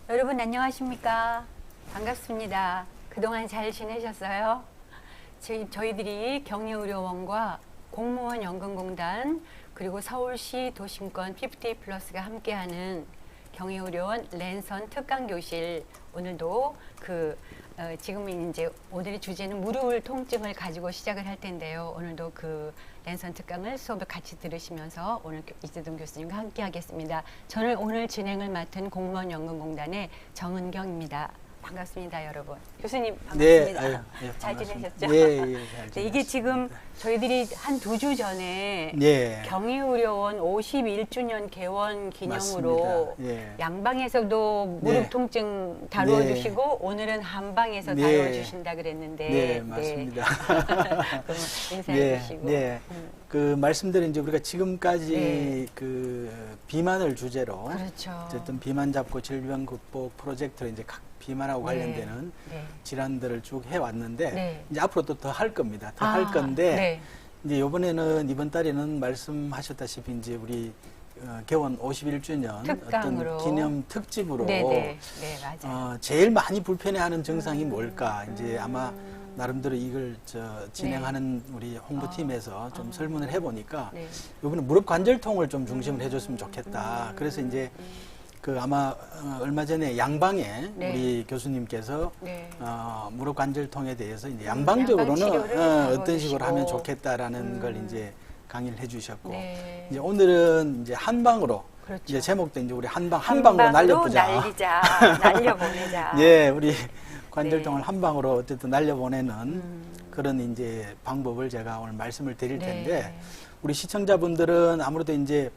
여러분 안녕하십니까? 반갑습니다. 그동안 잘 지내셨어요? 저희들이 경희의료원과 공무원 연금공단 그리고 서울시 도심권 50플러스가 함께하는 경희의료원 랜선 특강교실, 오늘도 지금 이제 오늘의 주제는 무릎 통증을 가지고 시작을 할 텐데요. 오늘도 그 랜선 특강을 수업을 같이 들으시면서 오늘 이재동 교수님과 함께 하겠습니다. 저는 오늘 진행을 맡은 공무원 연금공단의 정은경입니다. 반갑습니다, 여러분. 교수님 반갑습니다. 네, 잘 지내셨죠? 예, 잘 지냈습니다. 네, 이게 지금 저희들이 한 2주 전에 예. 경희의료원 51주년 개원 기념으로 예. 양방에서도 무릎 네. 통증 다루어 주시고 오늘은 한방에서 네. 다루어 주신다 그랬는데 네, 맞습니다. 그럼 인사해 주시고. 네. 그 말씀드린 이제 우리가 지금까지 네. 그 비만을 주제로 그렇죠. 어쨌든 비만 잡고 질병 극복 프로젝트로 이제 각 비만하고 관련되는 네. 질환들을 쭉 해왔는데 네. 이제 앞으로 또 더 할 겁니다. 더 할 건데 네. 이제 이번 달에는 말씀하셨다시피 이제 우리 개원 51주년 특강으로. 어떤 기념 특집으로 네, 맞아요. 제일 많이 불편해하는 증상이 뭘까? 이제 아마 나름대로 이걸 진행하는 우리 홍보팀에서 좀 설문을 해보니까 네. 이번에 무릎 관절통을 좀 중심을 해줬으면 좋겠다. 그래서 이제 그 아마 얼마 전에 양방에 네. 우리 교수님께서 네. 무릎 관절통에 대해서 이제 양방적으로는 양방 어떤 식으로 하면 해주시고. 좋겠다라는 걸 이제 강의를 해주셨고 네. 이제 오늘은 이제 한방으로 그렇죠. 이제 제목도 이제 우리 한방으로 날려보자. 날리자, 날려보내자. 예, 우리 관절통을 한방으로 어쨌든 날려보내는 그런 이제 방법을 제가 오늘 말씀을 드릴 텐데 네. 우리 시청자분들은 아무래도 이제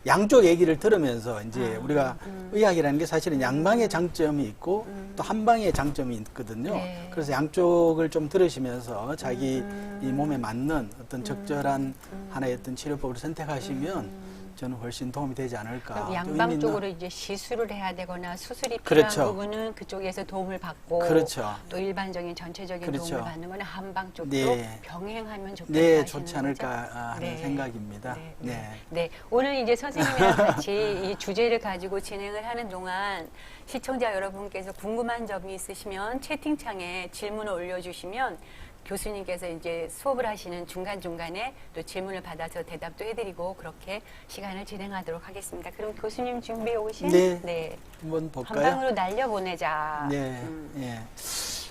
양쪽 얘기를 들으면서 이제 우리가 의학이라는 게 사실은 양방의 장점이 있고 또 한방의 장점이 있거든요. 네. 그래서 양쪽을 좀 들으시면서 자기 이 몸에 맞는 어떤 적절한 하나의 어떤 치료법을 선택하시면 저는 훨씬 도움이 되지 않을까. 그럼 또 양방 의미 쪽으로 있는- 이제 시술을 해야 되거나 수술이 필요한 그렇죠. 부분은 그쪽에서 도움을 받고 그렇죠. 또 일반적인 전체적인 그렇죠. 도움을 받는 거는 한방 쪽으로 네. 병행하면 좋겠다 네, 하시는 좋지 거죠? 않을까 하는 네. 생각입니다. 네. 네. 오늘 이제 선생님이랑 같이 이 주제를 가지고 진행을 하는 동안 시청자 여러분께서 궁금한 점이 있으시면 채팅창에 질문을 올려주시면 교수님께서 이제 수업을 하시는 중간중간에 또 질문을 받아서 대답도 해드리고 그렇게 시간을 진행하도록 하겠습니다. 그럼 교수님 준비해 오신 네. 한번 볼까요? 한방으로 날려보내자. 네, 예.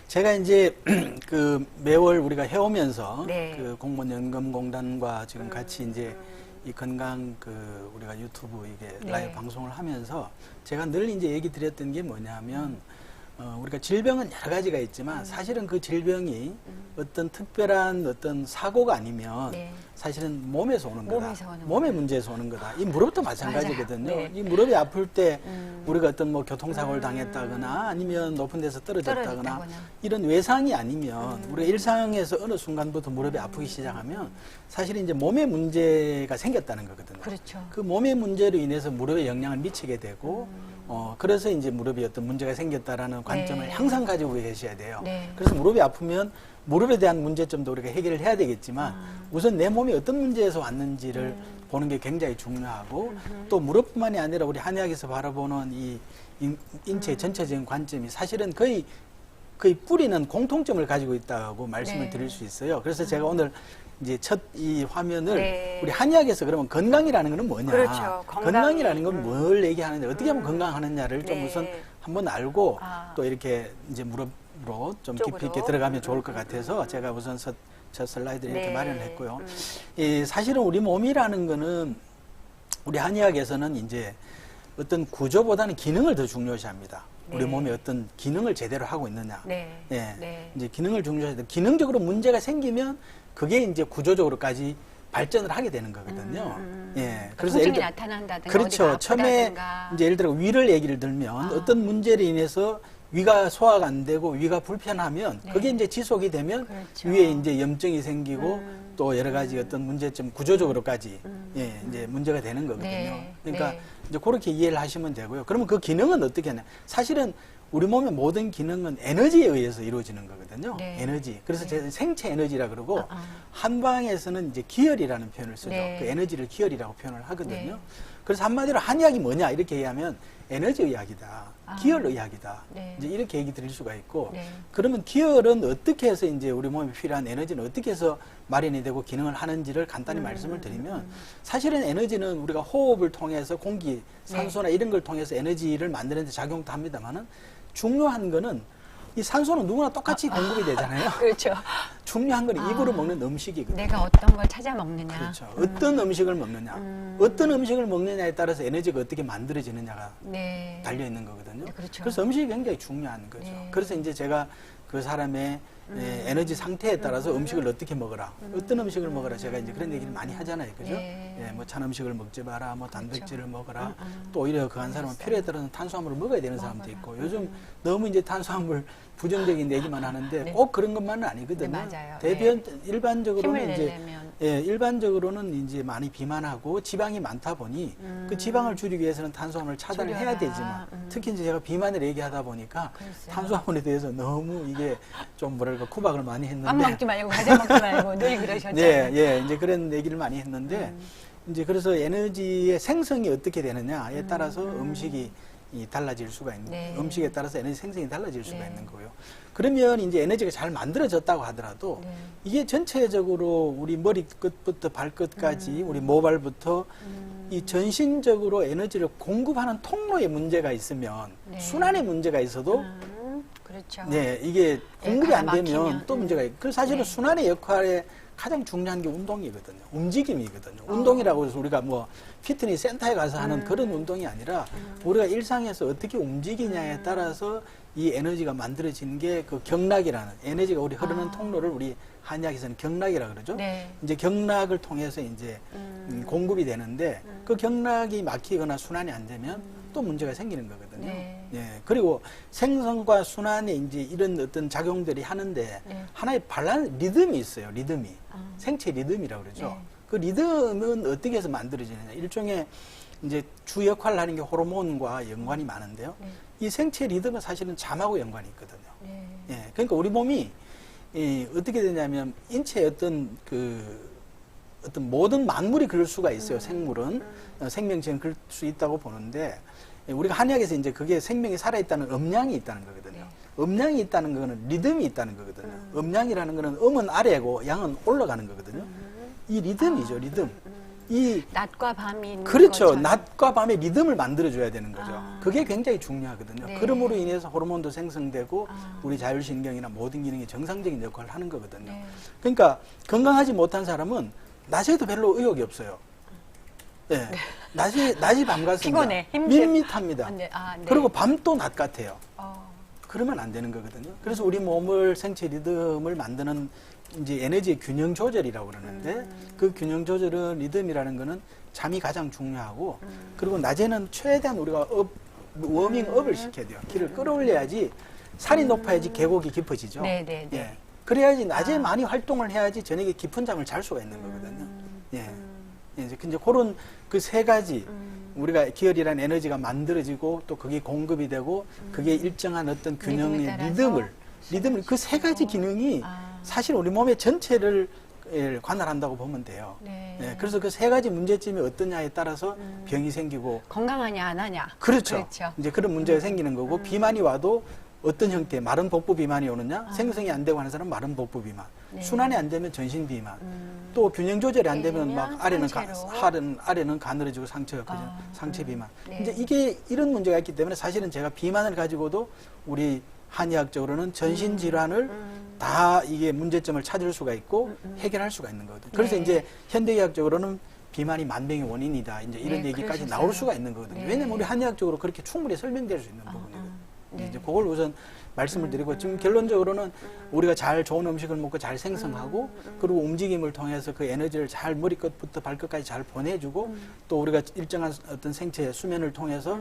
제가 이제 그 매월 우리가 해오면서 네. 그 공무원 연금공단과 지금 같이 이제 이 건강 그 우리가 유튜브 이게 네. 라이브 방송을 하면서 제가 늘 이제 얘기 드렸던 게 뭐냐면 우리가 질병은 여러 가지가 있지만 사실은 그 질병이 어떤 특별한 어떤 사고가 아니면 네. 사실은 몸에서 오는 거다. 몸에서 오는 몸의 거다. 문제에서 오는 거다. 이 무릎도 마찬가지거든요. 맞아요. 네. 이 무릎이 아플 때 우리가 어떤 뭐 교통사고를 당했다거나 아니면 높은 데서 떨어졌다거나 이런 외상이 아니면 우리가 일상에서 어느 순간부터 무릎이 아프기 시작하면 사실은 이제 몸에 문제가 생겼다는 거거든요. 그렇죠. 그 몸의 문제로 인해서 무릎에 영향을 미치게 되고 그래서 이제 무릎이 어떤 문제가 생겼다라는 관점을 네. 항상 가지고 계셔야 돼요. 네. 그래서 무릎이 아프면 무릎에 대한 문제점도 우리가 해결을 해야 되겠지만 우선 내 몸이 어떤 문제에서 왔는지를 보는 게 굉장히 중요하고 또 무릎뿐만이 아니라 우리 한의학에서 바라보는 이 인체의 전체적인 관점이 사실은 거의 뿌리는 공통점을 가지고 있다고 말씀을 네. 드릴 수 있어요. 그래서 제가 오늘 이제 첫 이 화면을 네. 우리 한의학에서 그러면 건강이라는 것은 뭐냐? 그렇죠. 건강이라는 건 뭘 얘기하느냐? 어떻게 하면 건강하느냐를 좀 네. 우선 한번 알고 아. 또 이렇게 이제 무릎으로 좀 쪽으로. 깊이 있게 들어가면 좋을 것 같아서 제가 우선 첫 슬라이드를 이렇게 네. 마련을 했고요. 사실은 우리 몸이라는 거는 우리 한의학에서는 이제 어떤 구조보다는 기능을 더 중요시합니다. 우리 네. 몸이 어떤 기능을 제대로 하고 있느냐. 네. 예. 네. 이제 기능을 중요시하다. 기능적으로 문제가 생기면 그게 이제 구조적으로까지 발전을 하게 되는 거거든요. 예. 그래서 예를 통증이 들어- 나타난다든가 그렇죠. 어디가 처음에 아프다든가. 이제 예를 들어 위를 얘기를 들면 어떤 문제로 인해서 위가 소화가 안 되고 위가 불편하면 네. 그게 이제 지속이 되면 그렇죠. 위에 이제 염증이 생기고 또 여러 가지 어떤 문제점 구조적으로까지 예, 이제 문제가 되는 거거든요. 네. 그러니까 네. 이제 그렇게 이해를 하시면 되고요. 그러면 그 기능은 어떻게 하냐? 사실은 우리 몸의 모든 기능은 에너지에 의해서 이루어지는 거거든요. 네. 에너지. 그래서 네. 제가 생체 에너지라 그러고 아. 한방에서는 이제 기혈이라는 표현을 쓰죠. 네. 그 에너지를 기혈이라고 표현을 하거든요. 네. 그래서 한마디로 한의학이 뭐냐 이렇게 얘기하면 에너지 의학이다. 아. 기혈 의학이다. 네. 이제 이렇게 얘기 드릴 수가 있고 네. 그러면 기혈은 어떻게 해서 이제 우리 몸에 필요한 에너지는 어떻게 해서 마련이 되고 기능을 하는지를 간단히 말씀을 드리면 사실은 에너지는 우리가 호흡을 통해서 공기, 산소나 이런 걸 통해서 에너지를 만드는 데 작용도 합니다만은 중요한 거는 이 산소는 누구나 똑같이 공급이 되잖아요. 그렇죠. 중요한 건 입으로 먹는 음식이거든요. 내가 어떤 걸 찾아 먹느냐. 그렇죠. 어떤 음식을 먹느냐. 어떤 음식을 먹느냐에 따라서 에너지가 어떻게 만들어지느냐가 네. 달려 있는 거거든요. 네, 그렇죠. 그래서 음식이 굉장히 중요한 거죠. 네. 그래서 이제 제가 그 사람의 에너지 상태에 따라서 음식을 어떻게 먹어라, 어떤 음식을 먹어라, 제가 이제 그런 얘기를 많이 하잖아요, 그죠? 네. 예, 뭐 찬 음식을 먹지 마라, 뭐 단백질을 그렇죠. 먹어라. 또 오히려 그 한 사람은 필요에 따라서 탄수화물을 먹어야 되는 사람도 있고, 요즘 너무 이제 탄수화물 부정적인 얘기만 하는데 네. 꼭 그런 것만은 아니거든요. 네, 맞아요. 대변 힘을 일반적으로는 이제 내려면. 예, 일반적으로는 이제 많이 비만하고 지방이 많다 보니 그 지방을 줄이기 위해서는 탄수화물을 차단을 해야 줄여라. 되지만 특히 이제 제가 비만을 얘기하다 보니까 글쎄요. 탄수화물에 대해서 너무 이게 좀 뭐랄까 구박을 많이 밥 했는데 먹지 말고 과자 먹지 말고 늘 그러셨잖아요. 네, 예, 이제 그런 얘기를 많이 했는데 이제 그래서 에너지의 생성이 어떻게 되느냐에 따라서 음식이 달라질 수가 있는 네. 음식에 따라서 에너지 생성이 달라질 수가 네. 있는 거고요. 그러면 이제 에너지가 잘 만들어졌다고 하더라도 네. 이게 전체적으로 우리 머리 끝부터 발끝까지 우리 모발부터 이 전신적으로 에너지를 공급하는 통로에 문제가 있으면 네. 순환에 문제가 있어도 그렇죠. 네, 이게 공급이 안 되면 막히면, 또 문제가 있고. 그래서 사실은 네. 순환의 역할에 가장 중요한 게 운동이거든요. 움직임이거든요. 운동이라고 해서 우리가 뭐 피트니스 센터에 가서 하는 그런 운동이 아니라 우리가 일상에서 어떻게 움직이냐에 따라서 이 에너지가 만들어지는 게 그 경락이라는 에너지가 우리 흐르는 통로를 우리 한의학에서는 경락이라 그러죠. 네. 이제 경락을 통해서 이제 공급이 되는데 그 경락이 막히거나 순환이 안 되면 또 문제가 생기는 거거든요. 네. 예. 그리고 생성과 순환에 이제 이런 어떤 작용들이 하는데 네. 하나의 리듬이 있어요. 리듬이. 생체 리듬이라고 그러죠. 네. 그 리듬은 어떻게 해서 만들어지느냐. 일종의 이제 주 역할을 하는 게 호르몬과 연관이 많은데요. 네. 이 생체 리듬은 사실은 잠하고 연관이 있거든요. 네. 예. 그러니까 우리 몸이 어떻게 되냐면 인체의 어떤 모든 만물이 그럴 수가 있어요. 생물은 생명체는 그럴 수 있다고 보는데 우리가 한의학에서 이제 그게 생명이 살아있다는 음량이 있다는 거거든요. 네. 음량이 있다는 거는 리듬이 있다는 거거든요. 음량이라는 거는 음은 아래고 양은 올라가는 거거든요. 이 리듬이죠, 리듬. 이 낮과 밤이 있는 그렇죠. 것처럼. 낮과 밤의 리듬을 만들어줘야 되는 거죠. 아. 그게 굉장히 중요하거든요. 네. 그럼으로 인해서 호르몬도 생성되고 아. 우리 자율신경이나 모든 기능이 정상적인 역할을 하는 거거든요. 네. 그러니까 건강하지 못한 사람은 낮에도 별로 의욕이 없어요. 네. 낮이 밤 같습니다. 피곤해, 힘들- 밋밋합니다. 네. 그리고 밤도 낮 같아요. 어. 그러면 안 되는 거거든요. 그래서 우리 몸을 생체 리듬을 만드는 이제 에너지의 균형 조절이라고 그러는데 그 균형 조절은 리듬이라는 거는 잠이 가장 중요하고 그리고 낮에는 최대한 우리가 워밍업을 시켜야 돼요. 기를 끌어올려야지 살이 높아야지 계곡이 깊어지죠. 네, 네, 네. 예. 그래야지 낮에 많이 활동을 해야지 저녁에 깊은 잠을 잘 수가 있는 거거든요. 예. 이제 그런 그 세 가지 우리가 기혈이라는 에너지가 만들어지고 또 그게 공급이 되고 그게 일정한 어떤 균형의 리듬에 리듬을 그 세 가지 기능이 사실 우리 몸의 전체를 관할한다고 보면 돼요. 네. 예, 그래서 그 세 가지 문제점이 어떠냐에 따라서 병이 생기고 건강하냐 안 하냐. 그렇죠. 이제 그런 문제가 생기는 거고 비만이 와도 어떤 형태 마른 복부 비만이 오느냐 생성이 안 되고 하는 사람은 마른 복부 비만 네. 순환이 안 되면 전신 비만 또 균형 조절이 안 되면 막 아래는 가늘어지고 상처가 커져 상체 비만 네. 이제 이게 이런 문제가 있기 때문에 사실은 제가 비만을 가지고도 우리 한의학적으로는 전신 질환을 다 이게 문제점을 찾을 수가 있고 해결할 수가 있는 거거든요. 그래서 네. 이제 현대의학적으로는 비만이 만병의 원인이다. 이제 이런 네, 얘기까지 그러셨어요. 나올 수가 있는 거거든요. 네. 왜냐면 우리 한의학적으로 그렇게 충분히 설명될 수 있는 부분이거든요. 네. 이제 그걸 우선 말씀을 드리고 지금 결론적으로는 우리가 잘 좋은 음식을 먹고 잘 생성하고 그리고 움직임을 통해서 그 에너지를 잘 머리끝부터 발끝까지 잘 보내주고 또 우리가 일정한 어떤 생체 수면을 통해서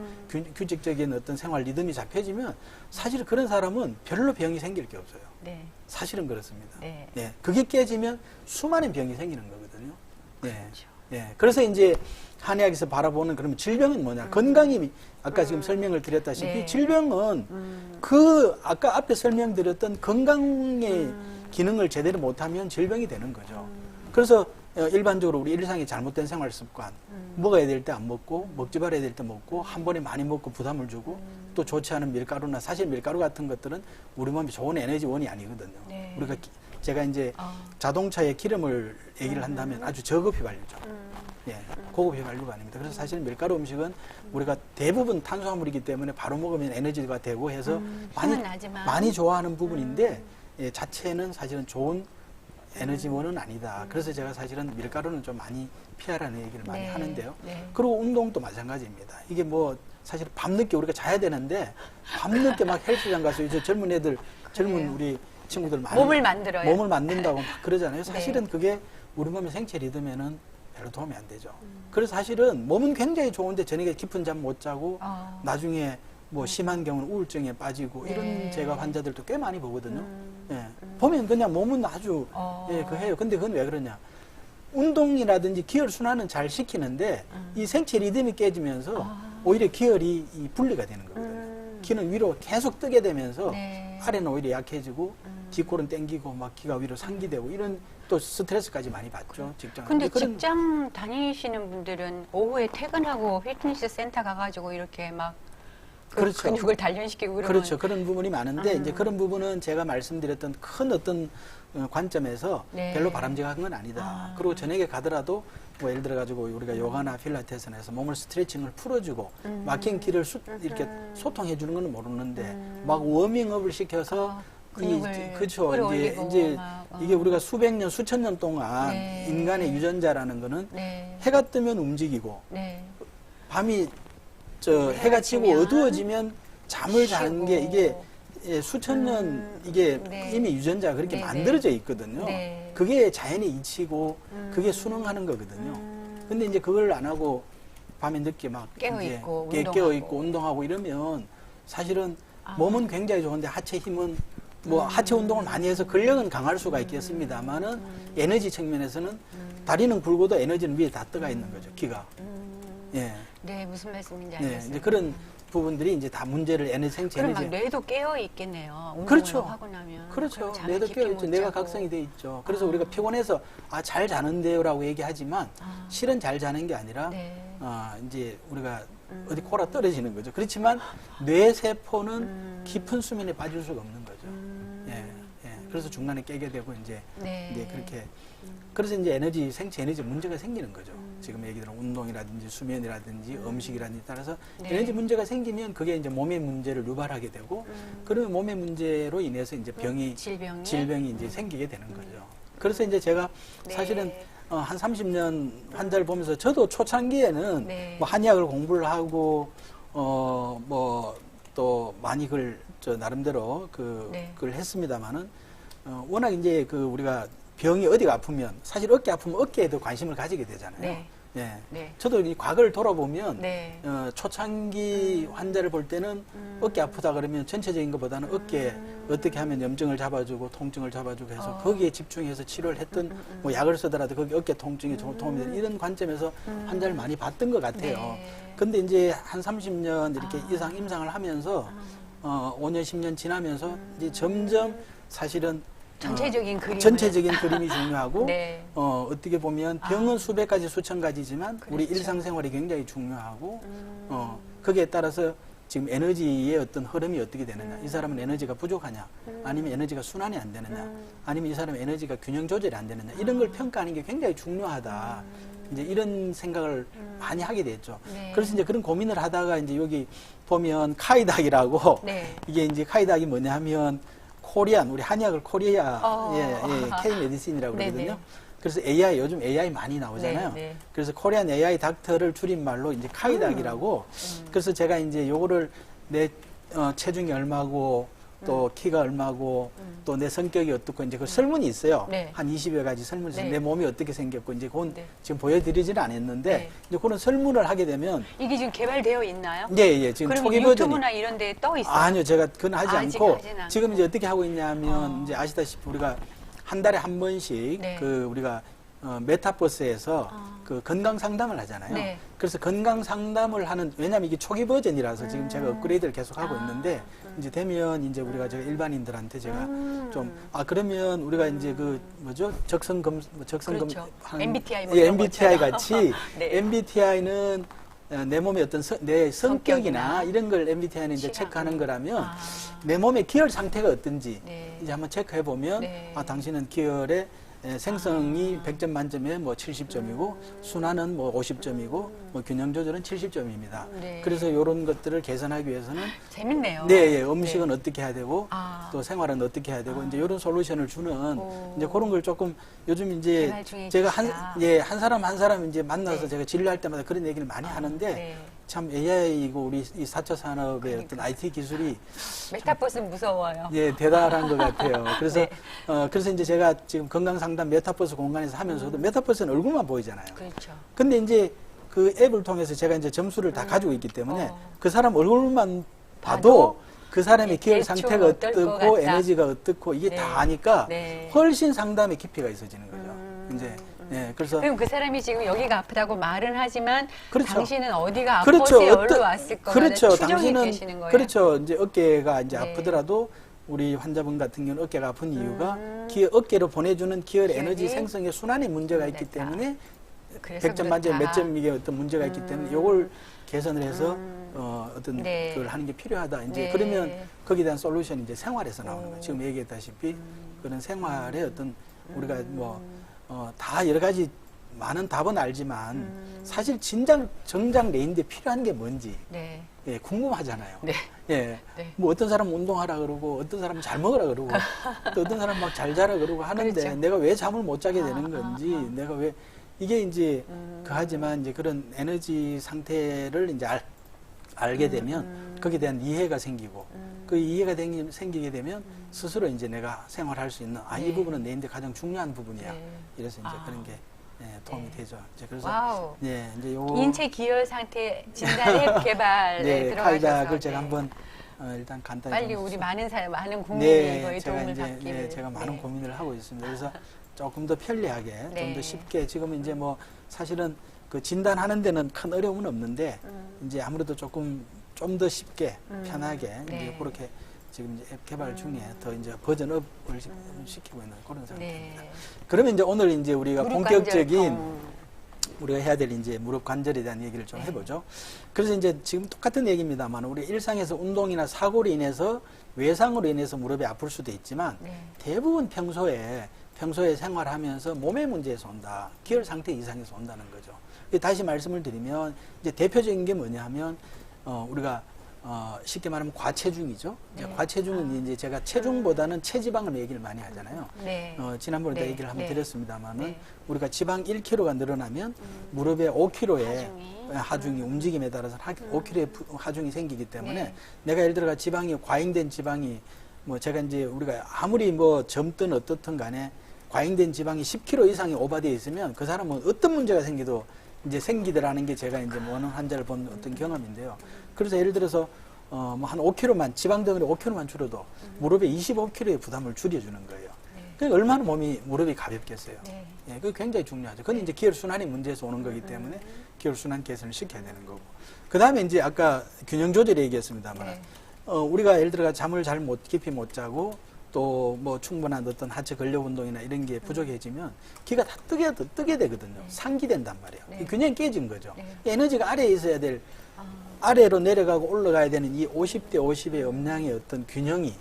규칙적인 어떤 생활 리듬이 잡혀지면 사실 그런 사람은 별로 병이 생길 게 없어요. 네. 사실은 그렇습니다. 네. 네. 그게 깨지면 수많은 병이 생기는 거거든요. 네. 그렇죠. 예. 그래서 이제 한의학에서 바라보는 그러면 질병은 뭐냐? 건강이 아까 지금 설명을 드렸다시피 네. 질병은 그 아까 앞에 설명드렸던 건강의 기능을 제대로 못하면 질병이 되는 거죠. 그래서 일반적으로 우리 일상의 잘못된 생활 습관, 먹어야 될 때 안 먹고 먹지 말아야 될 때 먹고 한 번에 많이 먹고 부담을 주고 또 좋지 않은 밀가루나 사실 밀가루 같은 것들은 우리 몸에 좋은 에너지원이 아니거든요. 네. 우리가 제가 이제 자동차의 기름을 얘기를 한다면 아주 저급 휘발유죠. 예, 고급 휘발유가 아닙니다. 그래서 사실 밀가루 음식은 우리가 대부분 탄수화물이기 때문에 바로 먹으면 에너지가 되고 해서 힘은 나지만. 많이 좋아하는 부분인데 예, 자체는 사실은 좋은 에너지원은 아니다. 그래서 제가 사실은 밀가루는 좀 많이 피하라는 얘기를 많이 네. 하는데요. 네. 그리고 운동도 마찬가지입니다. 이게 뭐 사실 밤늦게 우리가 자야 되는데 밤늦게 막 헬스장 가서 이제 젊은 애들, 젊은 그래요. 우리 친구들 많이 몸을 만들어요. 몸을 만든다고 막 그러잖아요. 사실은 네. 그게 우리 몸의 생체 리듬에는 별로 도움이 안 되죠. 그래서 사실은 몸은 굉장히 좋은데 저녁에 깊은 잠 못 자고 나중에 뭐 심한 경우는 우울증에 빠지고 네. 이런 제가 환자들도 꽤 많이 보거든요. 예. 보면 그냥 몸은 아주 예, 그 해요. 근데 그건 왜 그러냐? 운동이라든지 기혈 순환은 잘 시키는데 이 생체 리듬이 깨지면서 오히려 기혈이 이 분리가 되는 거거든요. 기는 위로 계속 뜨게 되면서 네. 아래는 오히려 약해지고 뒷골은 땡기고 막 기가 위로 상기되고 이런 또 스트레스까지 많이 받죠. 직장. 근데 그런- 직장 다니시는 분들은 오후에 퇴근하고 피트니스 센터 가가지고 이렇게 막 그 그렇죠. 근육을 단련시키고 그러면 그렇죠. 그런 부분이 많은데 이제 그런 부분은 제가 말씀드렸던 큰 어떤 관점에서 네. 별로 바람직한 건 아니다. 그리고 저녁에 가더라도 뭐 예를 들어 가지고 우리가 요가나 필라테스나 해서 몸을 스트레칭을 풀어주고 막힌 길을 이렇게 소통해 주는 건 모르는데 막 워밍업을 시켜서 근육을 그렇죠. 끌어올리고 이제 막, 이게 우리가 수백 년 수천 년 동안 네. 인간의 유전자라는 거는 네. 해가 뜨면 움직이고 네. 밤이 해가 지고 지면 어두워지면 잠을 자는 게 쉬고. 이게 예, 수천 년 이게 네. 이미 유전자가 그렇게 네, 만들어져 있거든요. 네. 그게 자연의 이치고 그게 순응하는 거거든요. 근데 이제 그걸 안 하고 밤에 늦게 막 깨어 이제 있고 깨어 운동하고. 있고 운동하고 이러면 사실은 몸은 굉장히 좋은데 하체 힘은 뭐 하체 운동을 많이 해서 근력은 강할 수가 있겠습니다만은 에너지 측면에서는 다리는 굵어도 에너지는 위에 다 떠가 있는 거죠. 기가. 예. 네, 무슨 말씀인지 네, 알겠어요. 이제 그런 부분들이 이제 다 문제를 생체 그럼 막 에너지. 뇌도 깨어 있겠네요. 운동을 그렇죠. 하고 나면. 그렇죠. 그럼 잠을 뇌도 깊이 깨어있죠. 못 뇌가 자고. 각성이 돼 있죠. 그래서 우리가 피곤해서 잘 자는데요라고 얘기하지만 실은 잘 자는 게 아니라 네. 이제 우리가 어디 코라 떨어지는 거죠. 그렇지만 뇌 세포는 깊은 수면에 빠질 수가 없는 거죠. 예, 예. 그래서 중간에 깨게 되고 이제 네. 그렇게 그래서 이제 생체 에너지 문제가 생기는 거죠. 지금 얘기 들은 운동이라든지 수면이라든지 음식이라든지 따라서 네. 에너지 문제가 생기면 그게 이제 몸의 문제를 유발하게 되고 그러면 몸의 문제로 인해서 이제 질병이 이제 생기게 되는 거죠. 그래서 이제 제가 네. 사실은 한 30년 환자를 보면서 저도 초창기에는 네. 뭐 한의학을 공부를 하고 뭐 또 많이 나름대로 네. 그걸 했습니다만은 워낙 이제 우리가 병이 어디가 아프면 사실 어깨 아프면 어깨에 더 관심을 가지게 되잖아요. 네. 예. 네. 저도 이 과거를 돌아보면 네. 초창기 환자를 볼 때는 어깨 아프다 그러면 전체적인 것보다는 어깨에 어떻게 하면 염증을 잡아주고 통증을 잡아주고 해서 거기에 집중해서 치료를 했던 뭐 약을 쓰더라도 거기 어깨 통증이 도움이 되는 이런 관점에서 환자를 많이 봤던 것 같아요. 네. 근데 이제 한 30년 이렇게 이상 임상을 하면서 5년, 10년 지나면서 이제 점점 사실은 전체적인 그림을. 전체적인 그림이 중요하고 네. 어떻게 보면 병은 수백 가지 수천 가지지만 우리 그렇죠. 일상생활이 굉장히 중요하고 거기에 따라서 지금 에너지의 어떤 흐름이 어떻게 되느냐 이 사람은 에너지가 부족하냐 아니면 에너지가 순환이 안 되느냐 아니면 이 사람은 에너지가 균형 조절이 안 되느냐 이런 걸 평가하는 게 굉장히 중요하다 이제 이런 생각을 많이 하게 됐죠. 네. 그래서 이제 그런 고민을 하다가 이제 여기 보면 카이닥이라고 네. 이게 이제 카이닥이 뭐냐 하면 코리안 우리 한의학을 코리아 K 메디신이라고 네네. 그러거든요. 그래서 AI 요즘 AI 많이 나오잖아요. 네, 네. 그래서 코리안 AI 닥터를 줄임말로 이제 카이닥이라고. 그래서 제가 이제 요거를 내 체중이 얼마고 또 키가 얼마고 또 내 성격이 어떻고 이제 그 설문이 있어요. 네. 한 20여 가지 설문이 있어요. 네. 내 몸이 어떻게 생겼고 이제 그건 네. 지금 보여드리지는 않았는데 네. 이제 그런 설문을 하게 되면 이게 지금 개발되어 있나요? 예, 지금 그러면 초기 버전이 유튜브나 이런 데 떠 있어요? 아니요, 제가 그건 하지 아직 않고 하진 않고. 지금 이제 어떻게 하고 있냐면 이제 아시다시피 우리가 한 달에 한 번씩 네. 우리가 메타버스에서 그 건강 상담을 하잖아요. 네. 그래서 건강 상담을 하는, 왜냐하면 이게 초기 버전이라서 지금 제가 업그레이드를 계속 하고 있는데, 이제 되면 이제 우리가 제가 일반인들한테 제가 좀, 그러면 우리가 이제 그 뭐죠? 적성검 그렇죠. 하는, MBTI 뭐 예, 이런 MBTI 것처럼. 같이 네. MBTI는 내 몸의 어떤 내 성격이나 성격이나 이런 걸 MBTI는 이제 취향. 체크하는 거라면 아. 내 몸의 기혈 상태가 어떤지 네. 이제 한번 체크해 보면 네. 당신은 기혈의 생성이 100점 만점에 뭐 70점이고 순환은 뭐 50점이고 뭐 균형 조절은 70점입니다. 네. 그래서 이런 것들을 개선하기 위해서는 재밌네요. 네, 예, 음식은 어떻게 해야 되고 아. 또 생활은 어떻게 해야 되고 이제 이런 솔루션을 주는 오. 이제 그런 걸 조금 요즘 이제 개발 중에 제가 계시다. 한 사람 이제 만나서 네. 제가 진료할 때마다 그런 얘기를 많이 하는데 네. 참 AI이고 우리 이 4차 산업의 어떤 IT 기술이 메타버스 무서워요. 예, 대단한 것 같아요. 그래서, 네. 그래서 이제 제가 지금 건강상담 메타버스 공간에서 하면서도 메타버스는 얼굴만 보이잖아요. 그렇죠. 근데 이제 그 앱을 통해서 제가 이제 점수를 다 가지고 있기 때문에 그 사람 얼굴만 봐도 그 사람의 예, 기혈 대충 상태가 어떨 것 어떻고 같다. 에너지가 어떻고 이게 네. 다 아니까 네. 훨씬 상담의 깊이가 있어지는 거죠. 이제, 예, 그래서. 그럼 그 사람이 지금 여기가 아프다고 말은 하지만 그렇죠. 당신은 어디가 그렇죠. 아파서 여기로 왔을 거가 그렇죠. 추정이 당신은 되시는 거예요. 그렇죠. 이제 어깨가 이제 네. 아프더라도 우리 환자분 같은 경우는 어깨가 아픈 이유가 어깨로 보내주는 기혈 에너지 기혈이 생성에 순환에 문제가 있기 됐다. 때문에 그래서 100점 만점에 그렇다. 몇 점 이게 어떤 문제가 있기 때문에 요걸 개선을 해서 어떤 네. 그걸 하는 게 필요하다. 이제 네. 그러면 거기에 대한 솔루션이 이제 생활에서 나오는 오. 거예요. 지금 얘기했다시피 그런 생활의 어떤 우리가 뭐 다 여러 가지 많은 답은 알지만 사실 정작 내인데 필요한 게 뭔지 네. 예, 궁금하잖아요. 네. 예. 네. 뭐 어떤 사람은 운동하라 그러고 어떤 사람은 잘 먹으라 그러고 또 어떤 사람은 막 잘 자라 그러고 하는데 그렇죠. 내가 왜 잠을 못 자게 되는 건지 내가 왜 이게 이제 하지만 이제 그런 에너지 상태를 이제 알게 되면 거기에 대한 이해가 생기고 그 이해가 생기게 되면 스스로 이제 내가 생활할 수 있는 이 네. 부분은 내인데 가장 중요한 부분이야. 네. 이래서 이제 그런 게 도움이 네. 되죠. 이제 그래서 와우. 예, 이제 요 인체 기혈 상태 진단 앱 개발에 네, 들어가셔서 카이닥을 제가 네. 한번 일단 간단히 빨리 좀 우리 많은 국민이 이거에 제가 도움을 이제 받기를. 제가 많은 네. 고민을 하고 있습니다. 그래서 조금 더 편리하게, 좀 네. 더 쉽게 지금은 이제 뭐 사실은 그 진단하는 데는 큰 어려움은 없는데 이제 아무래도 좀 더 쉽게 편하게 네. 이제 그렇게 지금 이제 앱 개발 중에 더 이제 버전업을 시키고 있는 그런 상태입니다. 네. 그러면 이제 오늘 이제 우리가 무릎 본격적인 관절통. 우리가 해야 될 이제 무릎 관절에 대한 얘기를 좀 해보죠. 그래서 이제 지금 똑같은 얘기입니다만 우리 일상에서 운동이나 사고로 인해서 외상으로 인해서 무릎이 아플 수도 있지만 네. 대부분 평소에 생활하면서 몸의 문제에서 온다. 기혈 상태 이상에서 온다는 거죠. 다시 말씀을 드리면 이제 대표적인 게 뭐냐 하면 우리가 쉽게 말하면 과체중이죠. 네. 과체중은 이제 제가 체중보다는 체지방을 얘기를 많이 하잖아요. 네. 지난번에도 네. 얘기를 한번 네. 드렸습니다만은 네. 우리가 지방 1kg가 늘어나면 무릎에 5kg의 하중이. 하중이 움직임에 따라서 5kg의 하중이 생기기 때문에 네. 내가 예를 들어가 지방이 과잉된 지방이 뭐 제가 이제 우리가 아무리 뭐 젊든 어떻든 간에 과잉된 지방이 10kg 이상이 오버되어 있으면 그 사람은 어떤 문제가 생기도 이제 생기더라는 게 제가 이제 뭐 어느 환자를 본 어떤 경험인데요. 그래서 예를 들어서 뭐 한 5kg만 지방 덩어리 5kg만 줄어도 무릎에 25kg의 부담을 줄여주는 거예요. 그러니까 얼마나 무릎이 가볍겠어요. 네. 예, 그게 굉장히 중요하죠. 그건 이제 기혈 순환의 문제에서 오는 거기 때문에 기혈 순환 개선을 시켜야 되는 거고. 그 다음에 이제 아까 균형 조절 얘기했습니다만, 네. 우리가 예를 들어 잠을 깊이 못 자고 또 뭐 충분한 어떤 하체 근력 운동이나 이런 게 부족해지면 기가 다 뜨게 되거든요. 상기된단 말이에요. 네. 이 균형이 깨진 거죠. 네. 에너지가 아래에 있어야 될 아래로 내려가고 올라가야 되는 이 50대 50의 음량의 어떤 균형이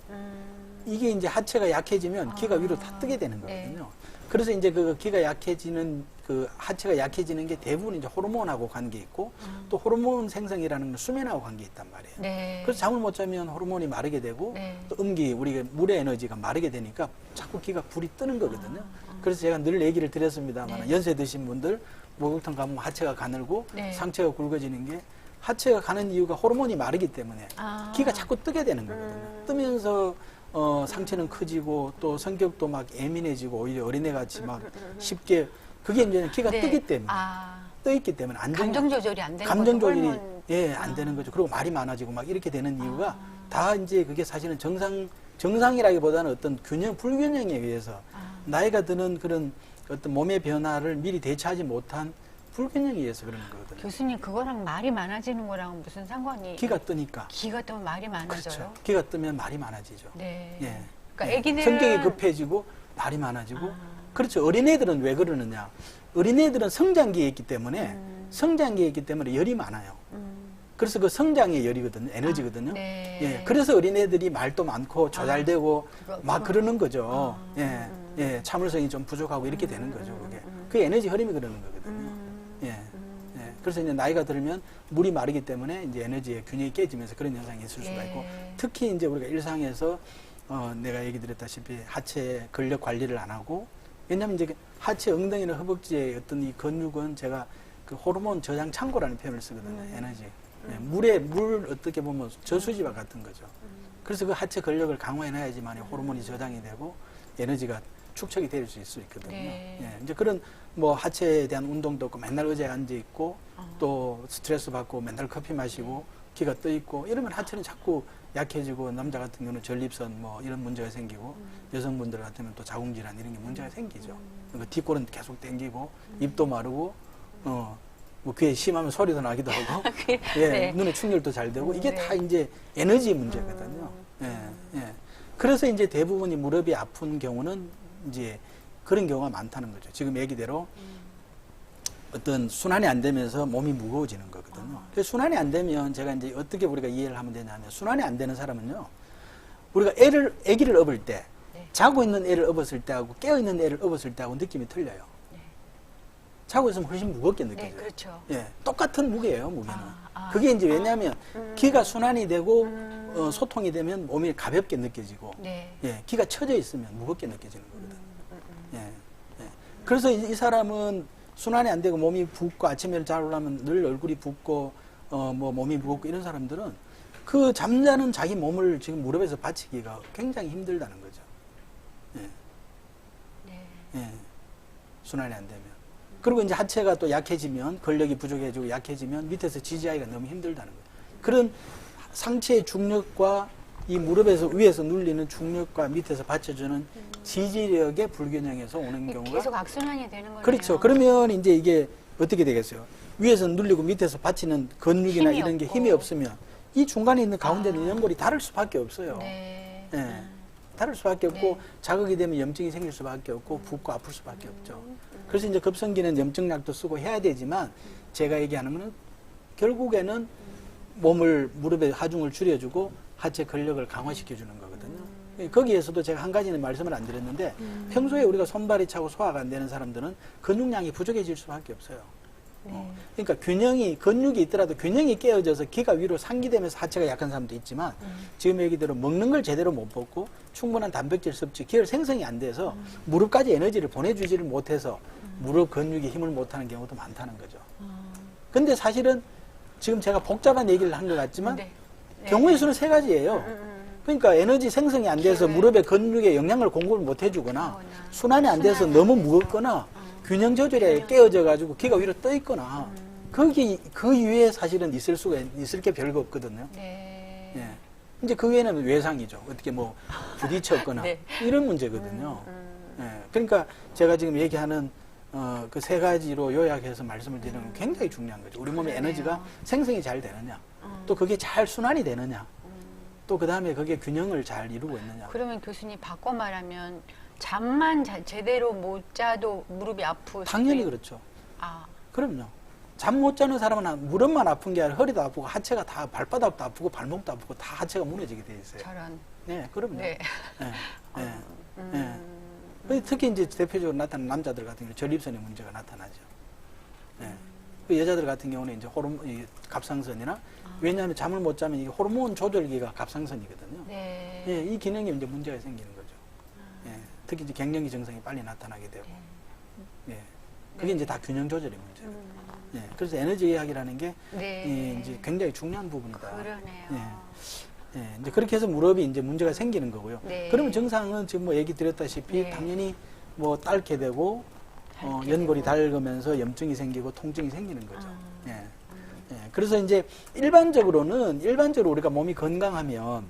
이게 이제 하체가 약해지면 기가 위로 다 뜨게 되는 거거든요. 네. 그래서 이제 그 기가 약해지는 그 하체가 약해지는 게 대부분 이제 호르몬하고 관계 있고 또 호르몬 생성이라는 건 수면하고 관계 있단 말이에요. 네. 그래서 잠을 못 자면 호르몬이 마르게 되고 네. 또 우리가 물의 에너지가 마르게 되니까 자꾸 기가 불이 뜨는 거거든요. 그래서 제가 늘 얘기를 드렸습니다만 네. 연세 드신 분들 목욕탕 가면 하체가 가늘고 네. 상체가 굵어지는 게 하체가 가는 이유가 호르몬이 마르기 때문에 기가 자꾸 뜨게 되는 거거든요. 뜨면서 상체는 커지고 또 성격도 막 예민해지고 오히려 어린애같이 막 쉽게 그게 이제 기가 네. 뜨기 때문에 떠 있기 때문에 감정 조절이 안 되는 감정 거죠, 조절이 호르몬. 안 되는 거죠. 그리고 말이 많아지고 막 이렇게 되는 이유가 다 이제 그게 사실은 정상이라기보다는 어떤 불균형에 의해서 나이가 드는 그런 어떤 몸의 변화를 미리 대처하지 못한 불균형에 의해서 그러는 거거든요. 교수님, 그거랑 말이 많아지는 거랑 무슨 상관이? 기가 뜨니까. 기가 뜨면 말이 많아져요? 그렇죠. 기가 뜨면 말이 많아지죠. 네. 예. 그러니까 예. 애기들은 성격이 급해지고 말이 많아지고. 그렇죠. 어린애들은 왜 그러느냐. 어린애들은 성장기에 있기 때문에 성장기에 있기 때문에 열이 많아요. 그래서 그 성장의 열이거든요. 에너지거든요. 네. 예. 그래서 어린애들이 말도 많고 조잘되고 막 그러는 거죠. 예. 예. 참을성이 좀 부족하고 이렇게 되는 거죠. 그게. 그 에너지 흐름이 그러는 거거든요. 예. 예. 그래서 이제 나이가 들면 물이 마르기 때문에 이제 에너지의 균형이 깨지면서 그런 현상이 있을 수가 있고, 특히 이제 우리가 일상에서 내가 얘기 드렸다시피 하체 근력 관리를 안 하고, 왜냐하면 이제 하체 엉덩이나 허벅지의 어떤 이 근육은 제가 그 호르몬 저장 창고라는 표현을 쓰거든요. 에너지. 예. 물 어떻게 보면 저수지와 같은 거죠. 그래서 그 하체 근력을 강화해놔야지만 호르몬이 저장이 되고 에너지가 축적이 될 수 있거든요. 네. 예, 이제 그런 뭐 하체에 대한 운동도 없고 맨날 의자에 앉아 있고 또 스트레스 받고 맨날 커피 마시고 기가 떠 있고 이러면 하체는 자꾸 약해지고, 남자 같은 경우는 전립선 뭐 이런 문제가 생기고, 여성분들 같으면 또 자궁질환 이런 게 문제가 생기죠. 그러니까 뒷골은 계속 땡기고 입도 마르고 뭐 귀에 심하면 소리도 나기도 하고 예, 네. 눈에 충혈도 잘 되고 이게 네. 다 이제 에너지 문제거든요. 예, 예. 그래서 이제 대부분이 무릎이 아픈 경우는 이제 그런 경우가 많다는 거죠. 지금 얘기대로 어떤 순환이 안 되면서 몸이 무거워지는 거거든요. 그래서 순환이 안 되면 제가 이제 어떻게 우리가 이해를 하면 되냐면, 순환이 안 되는 사람은요, 우리가 아기를 업을 때, 네. 자고 있는 애를 업었을 때하고 깨어 있는 애를 업었을 때하고 느낌이 틀려요. 네. 자고 있으면 훨씬 무겁게 네, 느껴져요. 그렇죠. 예, 똑같은 무게예요, 무게는. 아. 그게 이제 왜냐하면 기가 순환이 되고 소통이 되면 몸이 가볍게 느껴지고, 네. 예, 기가 처져 있으면 무겁게 느껴지는 거거든요. 예, 예. 그래서 이 사람은 순환이 안 되고 몸이 붓고 아침에 잘 올라면 늘 얼굴이 붓고 뭐 몸이 무겁고 이런 사람들은 그 잠자는 자기 몸을 지금 무릎에서 받치기가 굉장히 힘들다는 거죠. 예. 네. 예. 순환이 안 되면. 그리고 이제 하체가 또 약해지면, 근력이 부족해지고 약해지면 밑에서 지지하기가 너무 힘들다는 거예요. 그런 상체의 중력과 이 무릎에서 위에서 눌리는 중력과 밑에서 받쳐주는 지지력의 불균형에서 오는 경우가, 계속 악순환이 되는 거네요. 그렇죠. 그러면 이제 이게 어떻게 되겠어요? 위에서 눌리고 밑에서 받치는 근육이나 힘이 이런 게 없고. 힘이 없으면 이 중간에 있는 가운데 있는 연골이 다를 수밖에 없어요. 네. 예. 다를 수밖에 없고, 네. 자극이 되면 염증이 생길 수밖에 없고, 붓고 아플 수밖에 없죠. 그래서 이제 급성기는 염증약도 쓰고 해야 되지만, 제가 얘기하는 거는 결국에는 몸을, 무릎의 하중을 줄여주고 하체 근력을 강화시켜주는 거거든요. 거기에서도 제가 한 가지는 말씀을 안 드렸는데, 평소에 우리가 손발이 차고 소화가 안 되는 사람들은 근육량이 부족해질 수밖에 없어요. 그러니까 근육이 있더라도 균형이 깨어져서 기가 위로 상기되면서 하체가 약한 사람도 있지만, 지금 얘기대로 먹는 걸 제대로 못 먹고 충분한 단백질 섭취, 기혈 생성이 안 돼서 무릎까지 에너지를 보내주지를 못해서 무릎 근육이 힘을 못하는 경우도 많다는 거죠. 근데 사실은 지금 제가 복잡한 얘기를 한 것 같지만 네. 네. 경우의 수는 세 가지예요. 그러니까 에너지 생성이 안 돼서 무릎의 근육에 영양을 공급을 못 해주거나, 순환이 안 돼서 너무 무겁거나, 균형 조절에 깨어져 가지고 기가 위로 떠 있거나, 거기 그 이외에 사실은 있을 게 별거 없거든요. 네. 예. 이제 그 외에는 외상이죠. 어떻게 뭐 부딪혔거나 네. 이런 문제거든요. 예. 그러니까 제가 지금 얘기하는 그 세 가지로 요약해서 말씀을 드리는 건 굉장히 중요한 거죠. 우리 몸의 그러네요. 에너지가 생성이 잘 되느냐, 또 그게 잘 순환이 되느냐, 또 그 다음에 그게 균형을 잘 이루고 있느냐. 그러면 교수님, 바꿔 말하면 잠만 제대로 못 자도 무릎이 아프고. 당연히 그렇죠. 아, 그럼요. 잠 못 자는 사람은 무릎만 아픈 게 아니라 허리도 아프고 하체가 다, 발바닥도 아프고 발목도 아프고 다 하체가 무너지게 돼 있어요. 저런. 네, 그럼요. 네. 예, 예, 예. 근데 특히 이제 대표적으로 나타나는 남자들 같은 경우 전립선의 문제가 나타나죠. 예. 그 여자들 같은 경우는 이제 이 갑상선이나, 왜냐하면 잠을 못 자면 이게 호르몬 조절기가 갑상선이거든요. 네. 예, 이 기능에 이제 문제가 생기는 거죠. 예. 특히 이제 갱년기 증상이 빨리 나타나게 되고, 예. 그게 이제 다 균형 조절의 문제예요. 예. 그래서 에너지 의학이라는 게 네. 이제 굉장히 중요한 부분이다. 그러네요. 예. 예, 이제 그렇게 해서 무릎이 이제 문제가 생기는 거고요. 네. 그러면 증상은 지금 뭐 얘기 드렸다시피 네. 당연히 뭐 닳게 되고, 연골이 닳으면서 염증이 생기고 통증이 생기는 거죠. 예. 예. 그래서 이제 일반적으로 우리가 몸이 건강하면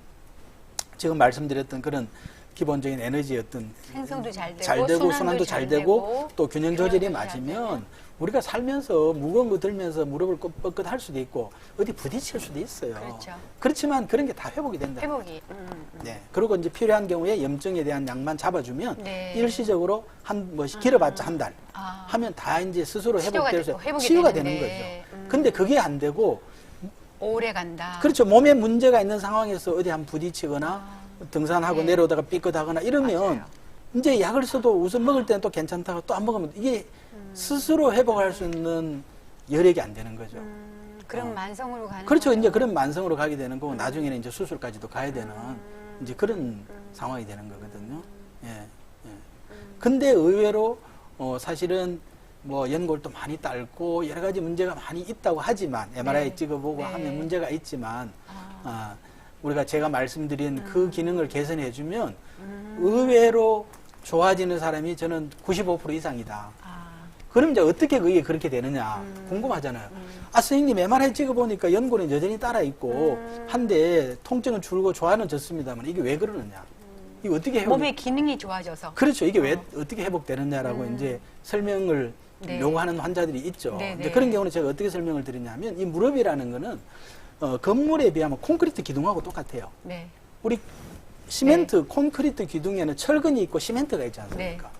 지금 말씀드렸던 그런 기본적인 에너지의 어떤 생성도 잘 되고, 순환도 잘 되고 또 균형 조절이 균형도 맞으면 우리가 살면서 무거운 거 들면서 무릎을 뻣뻣 할 수도 있고 어디 부딪힐 수도 있어요. 그렇죠. 그렇지만 그런 게 다 회복이 된다. 회복이. 네. 그리고 이제 필요한 경우에 염증에 대한 약만 잡아주면 네. 일시적으로 길어봤자 한 달 하면 다 이제 스스로 회복돼서 치유가 되는 거죠. 근데 그게 안 되고 오래 간다. 그렇죠. 몸에 문제가 있는 상황에서 어디 한 부딪히거나 등산하고 네. 내려오다가 삐끗하거나 이러면 맞아요. 이제 약을 써도 우선 먹을 때는 또 괜찮다고 또 안 먹으면 이게 스스로 회복할 수 있는 여력이 안 되는 거죠. 그럼 만성으로 가는 그렇죠. 거죠. 이제 그런 만성으로 가게 되는 거고 나중에는 이제 수술까지도 가야 되는 이제 그런 상황이 되는 거거든요. 예. 예. 근데 의외로 사실은 뭐 연골도 많이 딸고 여러 가지 문제가 많이 있다고 하지만 MRI 네. 찍어보고 네. 하면 문제가 있지만 우리가 제가 말씀드린 그 기능을 개선해주면 의외로 좋아지는 사람이 저는 95% 이상이다. 그럼 이제 어떻게 그게 그렇게 되느냐 궁금하잖아요. 선생님 MRI 찍어보니까 연골은 여전히 따라 있고 한데 통증은 줄고 좋아는 졌습니다만 이게 왜 그러느냐? 이게 어떻게 몸의 기능이 좋아져서. 그렇죠. 이게 왜 어떻게 회복되느냐라고 이제 설명을 네. 요구하는 환자들이 있죠. 네, 근데 네. 그런 경우는 제가 어떻게 설명을 드리냐면 이 무릎이라는 거는 건물에 비하면 콘크리트 기둥하고 똑같아요. 네. 우리 시멘트, 콘크리트 기둥에는 철근이 있고 시멘트가 있지 않습니까? 네.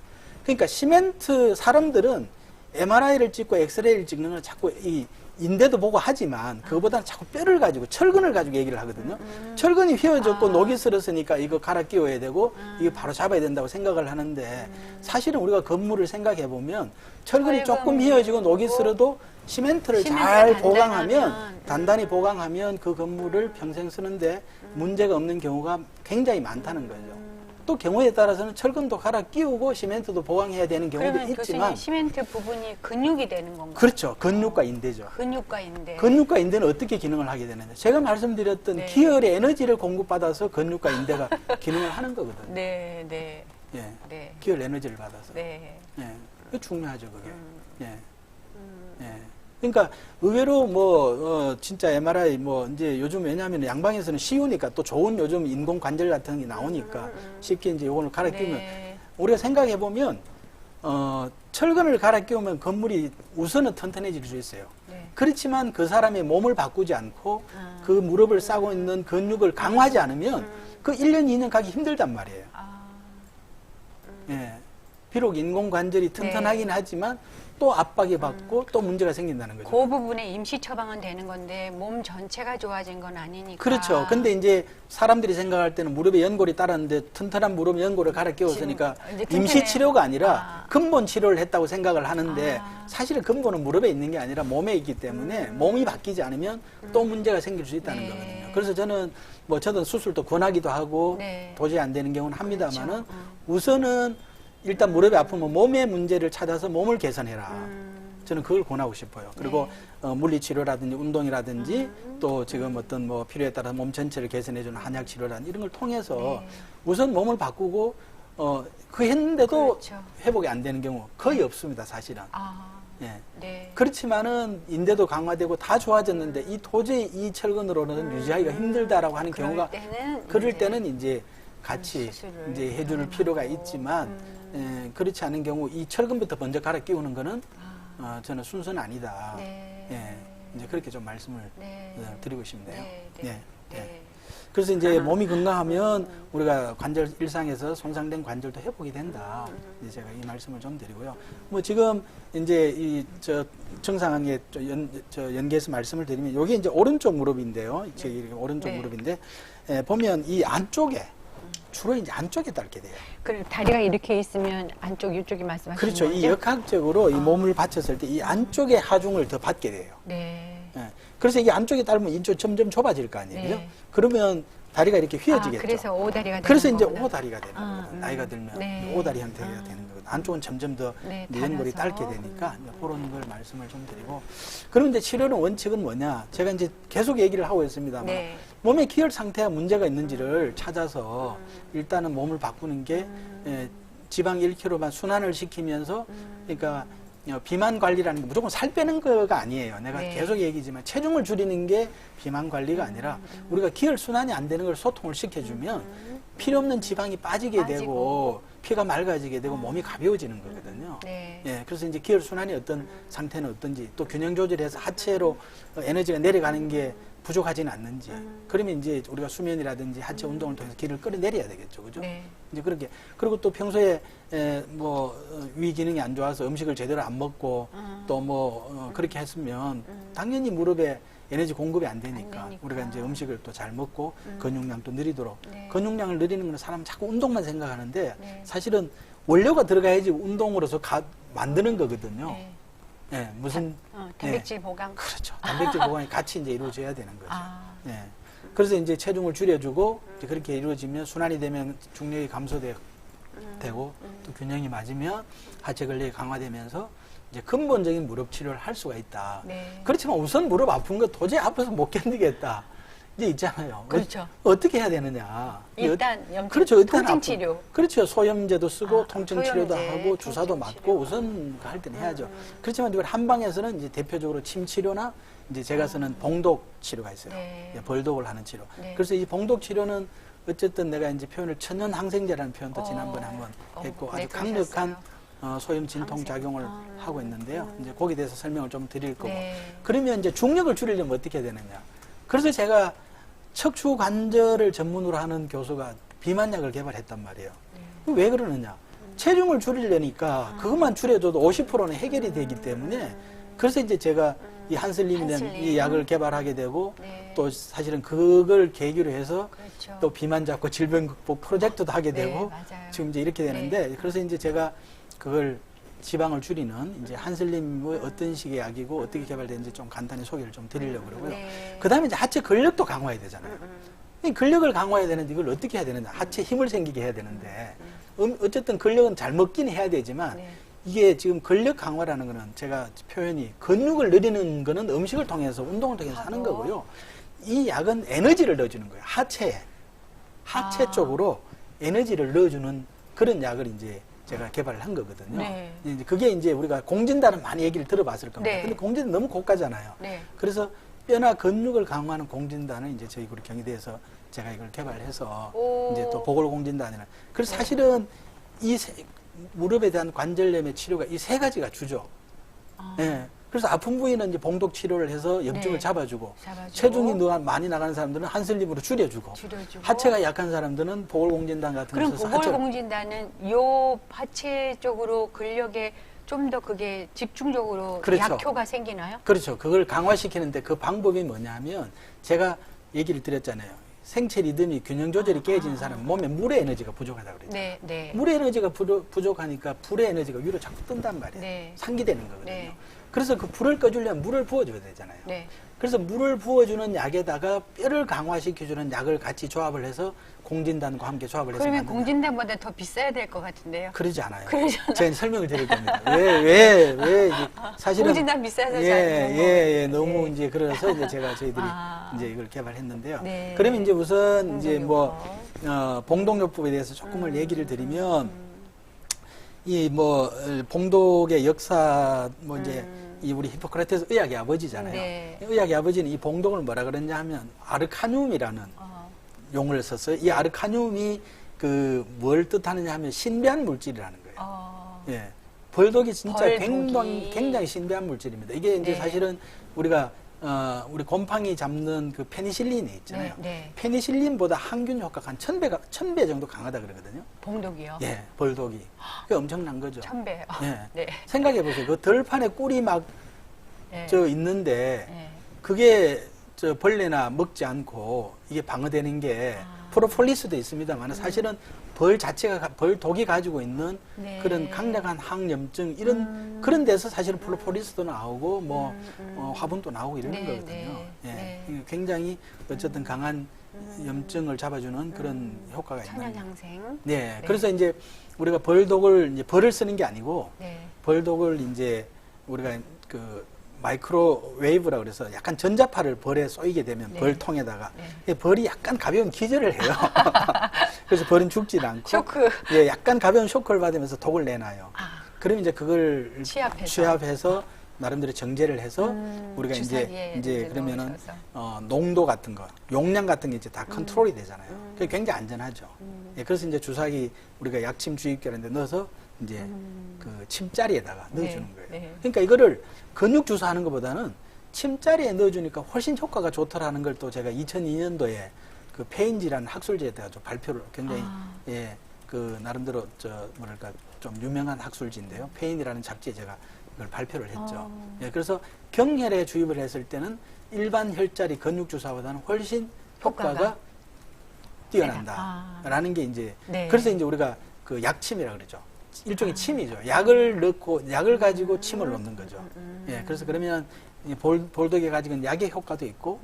그러니까 시멘트 사람들은 MRI를 찍고 엑스레이를 찍는 건 자꾸 이 인대도 보고 하지만 그거보다는 자꾸 뼈를 가지고 철근을 가지고 얘기를 하거든요. 철근이 휘어졌고 녹이 슬었으니까 이거 갈아 끼워야 되고 이거 바로 잡아야 된다고 생각을 하는데 사실은 우리가 건물을 생각해 보면 철근이 조금 휘어지고 녹이 슬어도 시멘트를 잘 보강하면 단단히 보강하면 그 건물을 평생 쓰는데 문제가 없는 경우가 굉장히 많다는 거죠. 또 경우에 따라서는 철근도 갈아 끼우고 시멘트도 보강해야 되는 경우도 그러면 있지만 교수님 시멘트 부분이 근육이 되는 건가요? 그렇죠. 근육과 인대죠. 근육과 인대. 근육과 인대는 어떻게 기능을 하게 되느냐. 제가 말씀드렸던 네. 기혈의 에너지를 공급받아서 근육과 인대가 기능을 하는 거거든요. 네, 네, 예. 네, 기혈 에너지를 받아서. 네. 예. 그게 중요하죠, 그게. 예. 예. 그러니까 의외로 뭐 진짜 MRI 뭐 이제 요즘 왜냐하면 양방에서는 쉬우니까 또 좋은 요즘 인공 관절 같은 게 나오니까 쉽게 이제 요거를 갈아 끼우면 네. 우리가 생각해 보면 철근을 갈아 끼우면 건물이 우선은 튼튼해질 수 있어요. 네. 그렇지만 그 사람의 몸을 바꾸지 않고 그 무릎을 싸고 있는 근육을 강화하지 않으면 그 1년, 2년 가기 힘들단 말이에요. 예. 비록 인공관절이 튼튼하긴 하지만 또 압박이 받고 또 문제가 생긴다는 거죠. 그 부분에 임시 처방은 되는 건데 몸 전체가 좋아진 건 아니니까. 그렇죠. 근데 이제 사람들이 생각할 때는 무릎에 연골이 따랐는데 튼튼한 무릎 연골을 갈아 끼웠으니까 지금 이제 임시 튼튼해요. 치료가 아니라 근본 치료를 했다고 생각을 하는데 아. 사실은 근본은 무릎에 있는 게 아니라 몸에 있기 때문에 몸이 바뀌지 않으면 또 문제가 생길 수 있다는 네. 거거든요. 그래서 저는 뭐 저도 수술도 권하기도 하고 네. 도저히 안 되는 경우는 합니다만은 그렇죠. 우선은 일단 무릎이 아프면 몸의 문제를 찾아서 몸을 개선해라. 저는 그걸 권하고 싶어요. 그리고 물리치료라든지 운동이라든지 또 지금 어떤 뭐 필요에 따라 몸 전체를 개선해주는 한약치료라든지 이런 걸 통해서 우선 몸을 바꾸고 그 했는데도 그렇죠. 회복이 안 되는 경우 거의 없습니다. 사실은. 예. 네. 그렇지만은 인대도 강화되고 다 좋아졌는데 이 도저히 이 철근으로는 유지하기가 힘들다라고 하는 경우가 그럴 때는 이제 같이 수술을 이제 해줄 필요가 있지만 그렇지 않은 경우 이 철근부터 먼저 갈아 끼우는 거는 저는 순서는 아니다. 네. 예, 이제 그렇게 좀 말씀을 드리고 싶네요. 네. 예, 네. 예. 네. 그래서 이제 몸이 건강하면 우리가 관절 일상에서 손상된 관절도 회복이 된다. 이제 제가 이 말씀을 좀 드리고요. 뭐 지금 이제 이 정상에 연계해서 말씀을 드리면 여기 이제 오른쪽 무릎인데요. 이렇게 오른쪽 네. 무릎인데 보면 이 안쪽에 주로 이제 안쪽에 닳게 돼요. 그 다리가 이렇게 있으면 안쪽 이쪽이 말씀하시는 그렇죠. 거죠? 이 역학적으로 이 몸을 받쳤을 때 이 안쪽에 하중을 더 받게 돼요. 네. 예. 그래서 이게 안쪽에 닳으면 이쪽 점점 좁아질 거 아니에요. 네. 그죠? 그러면 다리가 이렇게 휘어지겠죠. 그래서 오다리가 되는 그래서 이제 거구나. 오다리가 되는 거거든. 나이가 들면 네. 오다리 형태가 되는 거거든. 안쪽은 점점 더 네, 연골이 닳아서. 닳게 되니까 이제 그런 걸 말씀을 좀 드리고. 그런데 치료는 원칙은 뭐냐? 제가 이제 계속 얘기를 하고 있습니다만 네. 몸의 기혈 상태가 문제가 있는지를 찾아서 일단은 몸을 바꾸는 게 지방 1kg만 순환을 시키면서 그러니까 비만 관리라는 게 무조건 살 빼는 거가 아니에요. 내가 네. 계속 얘기지만 체중을 줄이는 게 비만 관리가 아니라 우리가 기혈 순환이 안 되는 걸 소통을 시켜주면 필요 없는 지방이 빠지게 되고 피가 맑아지게 되고 몸이 가벼워지는 거거든요. 네. 예, 그래서 이제 기혈 순환이 어떤 상태는 어떤지 또 균형 조절해서 하체로 에너지가 내려가는 게 부족하지는 않는지 그러면 이제 우리가 수면이라든지 하체 운동을 통해서 기를 끌어내려야 되겠죠, 그죠? 네. 이제 그렇게 그리고 또 평소에 위 기능이 안 좋아서 음식을 제대로 안 먹고 또 그렇게 했으면 당연히 무릎에 에너지 공급이 안 되니까, 안 되니까. 우리가 이제 음식을 또 잘 먹고 근육량도 느리도록 네. 근육량을 늘리는 건 사람은 자꾸 운동만 생각하는데 네. 사실은 원료가 들어가야지 운동으로서 만드는 거거든요. 네. 예, 무슨 단백질 보강. 그렇죠. 단백질 보강이 같이 이제 이루어져야 되는 거죠. 아. 예. 그래서 이제 체중을 줄여주고 이제 그렇게 이루어지면 순환이 되면 중력이 감소되고 또 균형이 맞으면 하체 근력이 강화되면서 이제 근본적인 무릎 치료를 할 수가 있다. 네. 그렇지만 우선 무릎 아픈 거 도저히 아파서 못 견디겠다. 이제 있잖아요. 그렇죠. 어떻게 해야 되느냐. 일단 염증, 그렇죠. 일단 통증 아픈- 치료. 그렇죠. 소염제도 쓰고 통증 치료도 소염제, 하고 주사도 통증 맞고 치료. 우선 할 때는 해야죠. 그렇지만 이걸 한방에서는 이제 대표적으로 침 치료나 이제 제가 쓰는 봉독 치료가 있어요. 네. 예, 벌독을 하는 치료. 네. 그래서 이 봉독 치료는 어쨌든 내가 이제 표현을 천연 항생제라는 표현도 지난번에 한번 했고 네, 아주 강력한 그러셨어요. 소염 진통 항생. 작용을 하고 있는데요. 이제 거기에 대해서 설명을 좀 드릴 거고. 네. 그러면 이제 중력을 줄이려면 어떻게 해야 되느냐. 그래서 제가 척추 관절을 전문으로 하는 교수가 비만약을 개발했단 말이에요. 왜 그러느냐. 체중을 줄이려니까 그것만 줄여줘도 50%는 해결이 되기 때문에 그래서 이제 제가 이 한슬림이라는 한슬림. 이 약을 개발하게 되고 네. 또 사실은 그걸 계기로 해서 그렇죠. 또 비만 잡고 질병 극복 프로젝트도 하게 네, 되고 맞아요. 지금 이제 이렇게 되는데 그래서 이제 제가 그걸 지방을 줄이는 이제 한슬림의 어떤 식의 약이고 어떻게 개발되는지 좀 간단히 소개를 좀 드리려고 그러고요. 네. 그 다음에 이제 하체 근력도 강화해야 되잖아요. 이 근력을 강화해야 되는데 이걸 어떻게 해야 되느냐. 하체 힘을 생기게 해야 되는데 어쨌든 근력은 잘 먹긴 해야 되지만 네. 이게 지금 근력 강화라는 거는 제가 표현이 근육을 늘리는 거는 음식을 통해서 운동을 통해서 하는 거고요. 이 약은 에너지를 넣어주는 거예요. 하체 쪽으로 에너지를 넣어주는 그런 약을 이제 제가 개발을 한 거거든요. 네. 이제 그게 이제 우리가 공진단은 많이 얘기를 들어봤을 겁니다. 네. 근데 공진단 너무 고가잖아요. 네. 그래서 뼈나 근육을 강화하는 공진단을 이제 저희 우리 경희대에서 제가 이걸 개발해서 오. 이제 또 보골공진단이나 그래서 사실은 이 무릎에 대한 관절염의 치료가 이 세 가지가 주죠. 예. 그래서 아픈 부위는 이제 봉독 치료를 해서 염증을 네. 잡아주고, 잡아주고. 체중이 많이 나가는 사람들은 한슬림으로 줄여주고, 줄여주고. 하체가 약한 사람들은 보골공진단 같은 그럼 거 써서 하체를 보골공진단은 요 하체 쪽으로 근력에 좀 더 그게 집중적으로 그렇죠. 약효가 생기나요? 그렇죠. 그걸 강화시키는데 그 방법이 뭐냐면 제가 얘기를 드렸잖아요. 생체 리듬이 균형 조절이 깨진 사람은 몸에 물의 에너지가 부족하다고 그랬죠. 네, 네. 물의 에너지가 부족하니까 불의 에너지가 위로 자꾸 뜬단 말이에요. 네. 상기되는 거거든요. 네. 그래서 그 불을 꺼주려면 물을 부어줘야 되잖아요. 네. 그래서 물을 부어주는 약에다가 뼈를 강화시켜주는 약을 같이 조합을 해서 공진단과 함께 조합을 해서 그러면 만든 공진단보다 더 비싸야 될 것 같은데요. 그러지 않아요. 그러지 않아요. 제가 설명을 드릴 겁니다. 왜 이게 사실은 공진단 비싸서 잘 예, 못 너무 먹어요. 이제 그래서 이제 저희들이 아. 이제 이걸 개발했는데요. 네. 그러면 이제 우선 이제 봉독요법. 봉독요법에 대해서 조금을 얘기를 드리면 이 봉독의 역사 이제 이 우리 히포크라테스 의학의 아버지잖아요. 네. 의학의 아버지는 이 봉독을 뭐라 그랬냐 하면 아르카늄이라는 용어를 썼어요. 이 아르카늄이 뭘 뜻하느냐 하면 신비한 물질이라는 거예요. 예. 벌독이 진짜 벌독이. 굉장히 신비한 물질입니다. 이게 이제 네. 사실은 우리가 우리 곰팡이 잡는 그 페니실린이 있잖아요. 네, 네. 페니실린보다 항균 효과가 한 1000배 정도 강하다 그러거든요. 봉독이요? 예, 벌독이. 그게 엄청난 거죠. 1000배. 예. 네. 생각해 보세요. 그 덜판에 꿀이 막 네. 있는데 네. 그게 벌레나 먹지 않고 이게 방어되는 게 프로폴리스도 있습니다만 사실은 벌 자체가 벌독이 가지고 있는 네. 그런 강력한 항염증 이런 그런 데서 사실은 프로폴리스도 나오고 화분도 나오고 이러는 네, 거거든요. 네, 예. 네. 이게 굉장히 어쨌든 강한 염증을 잡아주는 그런 효과가 있는. 천연향생. 네. 그래서 이제 우리가 벌독을 이제 벌을 쓰는 게 아니고 네. 벌독을 이제 우리가 마이크로웨이브라고 그래서 약간 전자파를 벌에 쏘이게 되면 네. 벌통에다가 네. 벌이 약간 가벼운 기절을 해요. 그래서 벌은 죽지 않고 쇼크. 예, 약간 가벼운 쇼크를 받으면서 독을 내놔요. 아. 그럼 이제 그걸 취합해서 나름대로 정제를 해서 우리가 주사기에 이제 그러면은 넣으셔서. 농도 같은 거, 용량 같은 게 이제 다 컨트롤이 되잖아요. 그게 굉장히 안전하죠. 예, 그래서 이제 주사기 우리가 약침 주입기라는 데 넣어서 이제 그 침자리에다가 넣어주는 거예요. 네. 그러니까 이거를 근육 주사하는 것보다는 침자리에 넣어주니까 훨씬 효과가 좋더라는 걸 또 제가 2002년도에 그 페인지라는 학술지에다가 좀 발표를 굉장히 예, 그 나름대로 뭐랄까 좀 유명한 학술지인데요. 페인이라는 잡지에 제가 이걸 발표를 했죠. 예, 그래서 경혈에 주입을 했을 때는 일반 혈자리 근육 주사보다는 훨씬 효과가 뛰어난다라는 게 이제 네. 그래서 이제 우리가 그 약침이라 그러죠. 일종의 침이죠. 약을 넣고 약을 가지고 침을 놓는 거죠. 예, 그래서 그러면 이 볼독이 가지고 있는 약의 효과도 있고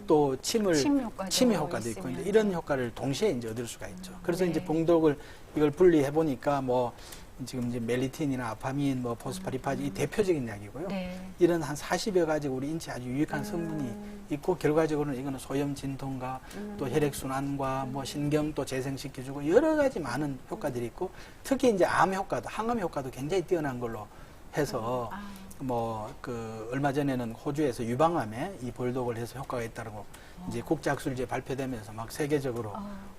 또 침의 효과도 있고 이제 이런 효과를 동시에 이제 얻을 수가 있죠. 그래서 네. 이제 봉독을 이걸 분리해 보니까 뭐 지금 이제 멜리틴이나 아파민, 뭐 포스파리파즈 이 대표적인 약이고요. 네. 이런 한 40여 가지 우리 인체에 아주 유익한 성분이 있고 결과적으로는 이거는 소염 진통과 또 혈액 순환과 뭐 신경 또 재생시켜주고 여러 가지 많은 효과들이 있고 특히 이제 암 효과도 항암 효과도 굉장히 뛰어난 걸로 해서 뭐 그 얼마 전에는 호주에서 유방암에 이 볼독을 해서 효과가 있다고 이제 국제학술지에 발표되면서 막 세계적으로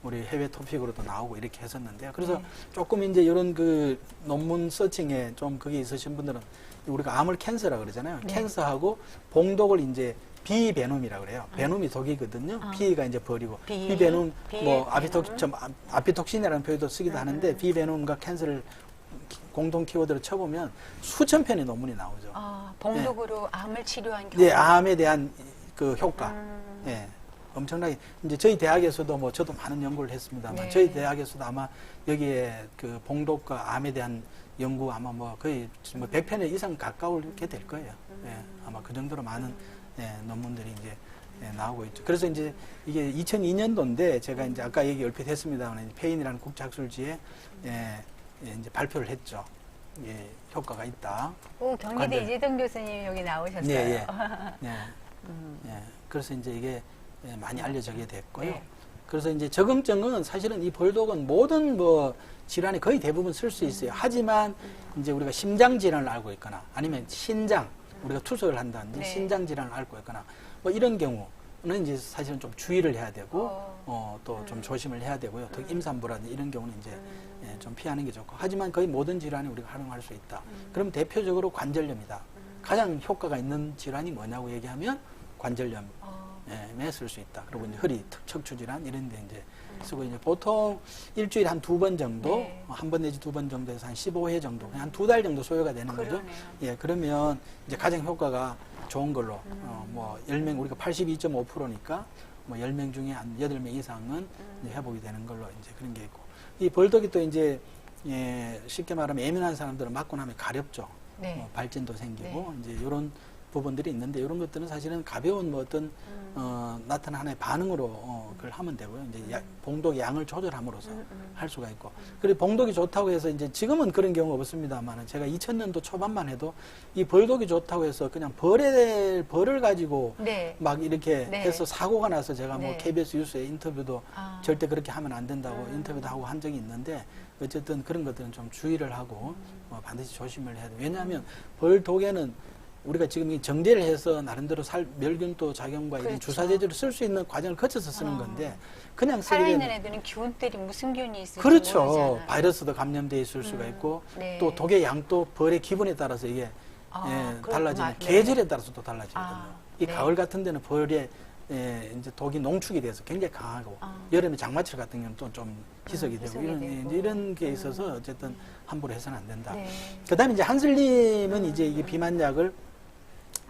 우리 해외 토픽으로도 나오고 이렇게 했었는데요. 그래서 조금 이제 이런 그 논문 서칭에 좀 그게 있으신 분들은 우리가 암을 캔서라 그러잖아요. 네. 캔서하고 봉독을 이제 비베놈이라 그래요. 베놈이 독이거든요. 비가 이제 벌이고 비베놈 뭐 아피톡신이라는 표현도 쓰기도 하는데 비베놈과 캔서를 공동 키워드로 쳐보면 수천 편의 논문이 나오죠. 봉독으로 암을 치료한 경우. 네, 암에 대한 그 효과. 예. 엄청나게 이제 저희 대학에서도 뭐 저도 많은 연구를 했습니다만 네. 저희 대학에서도 아마 여기에 그 봉독과 암에 대한 연구 아마 뭐 거의 뭐 100편에 이상 가까울게 될 거예요. 예. 아마 그 정도로 많은 예, 논문들이 이제 예, 나오고 있죠. 그래서 이제 이게 2002년도인데 제가 이제 아까 얘기 얼핏 했습니다만 페인이라는 국제학술지에 예, 이제 발표를 했죠. 예, 효과가 있다. 오, 경희대 이재동 교수님 여기 나오셨어요. 네, 예. 예. 그래서 이제 이게 예, 많이 알려지게 됐고요. 네. 그래서 이제 적응증은 사실은 이 볼독은 모든 뭐 질환에 거의 대부분 쓸 수 있어요. 하지만 이제 우리가 심장 질환을 앓고 있거나 아니면 신장 우리가 투석을 한다든지 네. 신장 질환을 앓고 있거나 뭐 이런 경우는 이제 사실은 좀 주의를 해야 되고 또 좀 조심을 해야 되고요. 특히 임산부라든지 이런 경우는 이제 예, 좀 피하는 게 좋고 하지만 거의 모든 질환에 우리가 활용할 수 있다. 그럼 대표적으로 관절염이다. 가장 효과가 있는 질환이 뭐냐고 얘기하면 관절염. 에 쓸 수 있다. 그리고 이제 허리, 척추 질환 이런 데 이제 쓰고 이제 보통 일주일에 한 2번 정도, 네. 한 번 내지 2번 정도에서 한 15회 정도, 한 2달 정도 소요가 되는 거죠. 예, 그러면 이제 가장 효과가 좋은 걸로, 뭐 10명, 우리가 82.5%니까 뭐 10명 중에 한 8명 이상은 이제 회복이 되는 걸로 이제 그런 게 있고. 이 볼독이 또 이제, 예, 쉽게 말하면 예민한 사람들은 맞고 나면 가렵죠. 네. 발진도 생기고, 이제 이런 부분들이 있는데 이런 것들은 사실은 가벼운 뭐 어떤 나타난 하나의 반응으로 그걸 하면 되고요. 이제 봉독 양을 조절함으로써 할 수가 있고. 그리고 봉독이 좋다고 해서 이제 지금은 그런 경우 없습니다만 제가 2000년도 초반만 해도 이 볼독이 좋다고 해서 그냥 벌을 가지고 네. 막 이렇게 네. 해서 사고가 나서 제가 뭐 네. KBS 뉴스에 인터뷰도 절대 그렇게 하면 안 된다고 인터뷰도 하고 한 적이 있는데 어쨌든 그런 것들은 좀 주의를 하고 반드시 조심을 해야 돼요. 왜냐하면 벌독에는 우리가 지금 이 정제를 해서 나름대로 멸균도 작용과 이런 그렇죠. 주사 제제를 쓸 수 있는 과정을 거쳐서 쓰는 건데 그냥 쓰게 살아있는 되면 애들은 기운들이 무슨 균이 있을지 그렇죠. 모르잖아요. 바이러스도 감염돼 있을 수가 있고 네. 또 독의 양도 벌의 기분에 따라서 이게 달라지는 네. 계절에 따라서 또 달라지거든요. 이 네. 가을 같은 데는 벌에 이제 독이 농축이 돼서 굉장히 강하고 여름에 장마철 같은 경우는 또 좀 희석이 되고 이런 게 있어서 어쨌든 함부로 해서는 안 된다. 네. 그다음에 이제 한슬님은 이제 이게 비만약을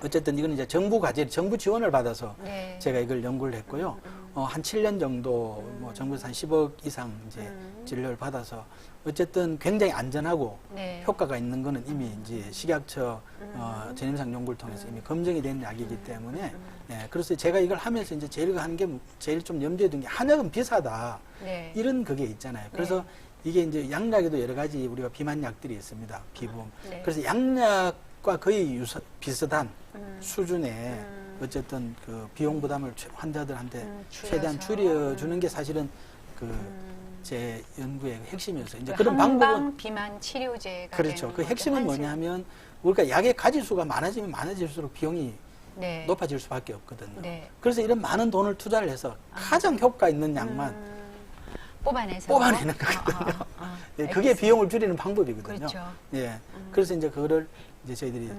어쨌든 이건 이제 정부 지원을 받아서 네. 제가 이걸 연구를 했고요. 한 7년 정도 뭐 정부에서 한 10억 이상 이제 진료를 받아서 어쨌든 굉장히 안전하고 네. 효과가 있는 거는 이미 이제 식약처 전임상 연구를 통해서 이미 검증이 된 약이기 때문에 예, 그래서 제가 이걸 하면서 이제 제일 좀 염두에 둔 게 한약은 비싸다. 네. 이런 그게 있잖아요. 그래서 이게 이제 양약에도 여러 가지 우리가 비만약들이 있습니다. 비범. 네. 그래서 양약과 거의 비슷한 수준의 어쨌든 그 비용 부담을 환자들한테 최대한 줄여주는 게 사실은 그 제 연구의 핵심이었어요. 이제 그 그런 방법은 한방 비만 치료제가 그렇죠. 되는 그 거죠. 핵심은 뭐냐면 우리가 약의 가지수가 많아지면 많아질수록 비용이 네. 높아질 수밖에 없거든요. 네. 그래서 이런 많은 돈을 투자를 해서 가장 효과 있는 약만 뽑아내서 뽑아내는 거거든요. 예, 그게 알겠습니다. 비용을 줄이는 방법이거든요. 그렇죠. 예. 그래서 이제 그거를 이제 저희들이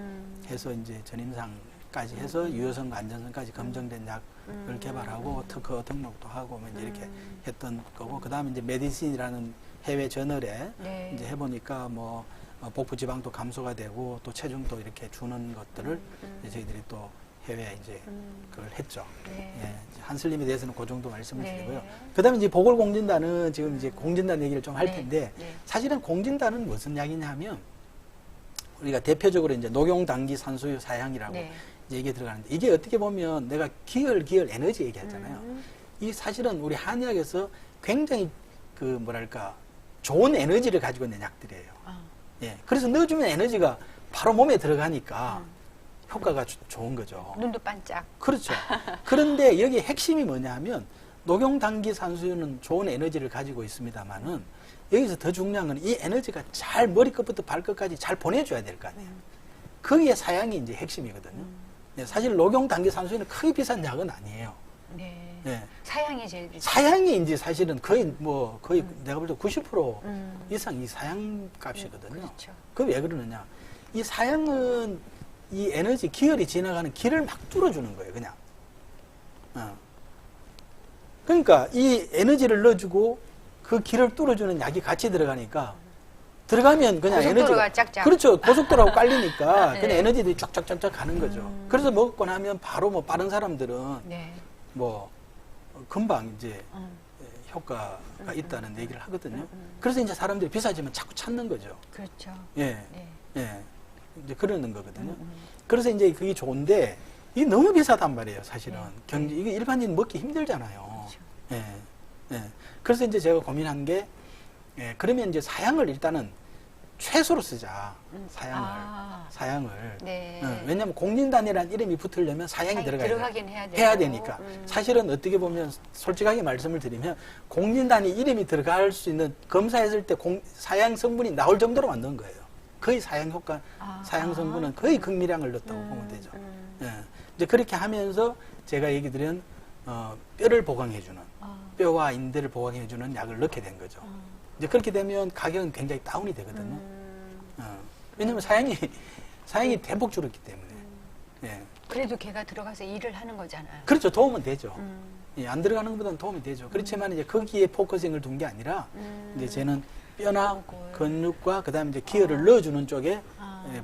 해서 이제 전임상까지 해서 유효성과 안전성까지 검증된 약을 개발하고 특허 등록도 하고 뭐 이제 이렇게 했던 거고, 그 다음에 이제 메디신이라는 해외 저널에 네. 이제 해보니까 뭐 복부 지방도 감소가 되고 또 체중도 이렇게 주는 것들을 이제 저희들이 또 해외에 이제 그걸 했죠. 네. 예, 이제 한슬림에 대해서는 그 정도 말씀을 네. 드리고요. 그다음에 이제 보궐공진단은 지금 이제 공진단 얘기를 좀 할 네. 텐데 네. 사실은 공진단은 무슨 약이냐면 우리가 대표적으로 이제 녹용당기 산수유 사양이라고 네. 이제 얘기 들어가는데 이게 어떻게 보면 내가 기혈 에너지 얘기하잖아요. 이 사실은 우리 한의학에서 굉장히 그 뭐랄까 좋은 에너지를 가지고 있는 약들이에요. 예, 그래서 넣어주면 에너지가 바로 몸에 들어가니까 효과가 좋은 거죠. 눈도 반짝. 그렇죠. 그런데 여기 핵심이 뭐냐면 녹용당기 산수유는 좋은 에너지를 가지고 있습니다만은 여기서 더 중요한 건 이 에너지가 잘 머리끝부터 발끝까지 잘 보내줘야 될 거 아니에요. 거기에 사양이 이제 핵심이거든요. 네, 사실 녹용당기 산수유는 크게 비싼 약은 아니에요. 네. 네. 사양이 제일 비싸. 사양이 이제 사실은 거의 내가 볼 때 90% 이상 이 사양 값이거든요. 그렇죠. 그게 왜 그러느냐? 이 사양은 이 에너지 기혈이 지나가는 길을 막 뚫어주는 거예요, 그냥. 그러니까 이 에너지를 넣어주고 그 길을 뚫어주는 약이 같이 들어가니까 들어가면 그냥 고속도로가 에너지가 짝짝. 그렇죠. 고속도로하고 깔리니까 네. 그냥 에너지들이 쫙쫙쫙쫙 가는 거죠. 그래서 먹고 나면 바로 뭐 빠른 사람들은 네. 뭐 금방 이제 효과가 있다는 얘기를 하거든요. 그래서 이제 사람들이 비싸지면 자꾸 찾는 거죠. 그렇죠. 예, 네. 예, 이제 그러는 거거든요. 그래서 이제 그게 좋은데 이게 너무 비싸단 말이에요, 사실은. 경제 이게 일반인 먹기 힘들잖아요. 그렇죠. 예, 예. 그래서 이제 제가 고민한 게 그러면 이제 사양을 일단은 최소로 쓰자. 사양을. 네. 왜냐하면 공진단이라는 이름이 붙으려면 사양이 들어가긴 해야 되니까. 사실은 어떻게 보면 솔직하게 말씀을 드리면 공진단이 이름이 들어갈 수 있는 검사했을 때 사양 성분이 나올 정도로 만든 거예요. 거의 사양 효과, 사양 성분은 거의 극미량을 넣었다고 보면 되죠. 예. 이제 그렇게 하면서 제가 얘기 드린 뼈를 보강해주는 뼈와 인대를 보강해주는 약을 넣게 된 거죠. 이제 그렇게 되면 가격은 굉장히 다운이 되거든요. 왜냐하면 사양이 대폭 줄었기 때문에. 예. 그래도 걔가 들어가서 일을 하는 거잖아요. 그렇죠. 도움은 되죠. 예, 안 들어가는 것보다는 도움이 되죠. 그렇지만 이제 거기에 포커싱을 둔 게 아니라 이제 쟤는 뼈나 근육과 그다음에 이제 기혈을 넣어주는 쪽에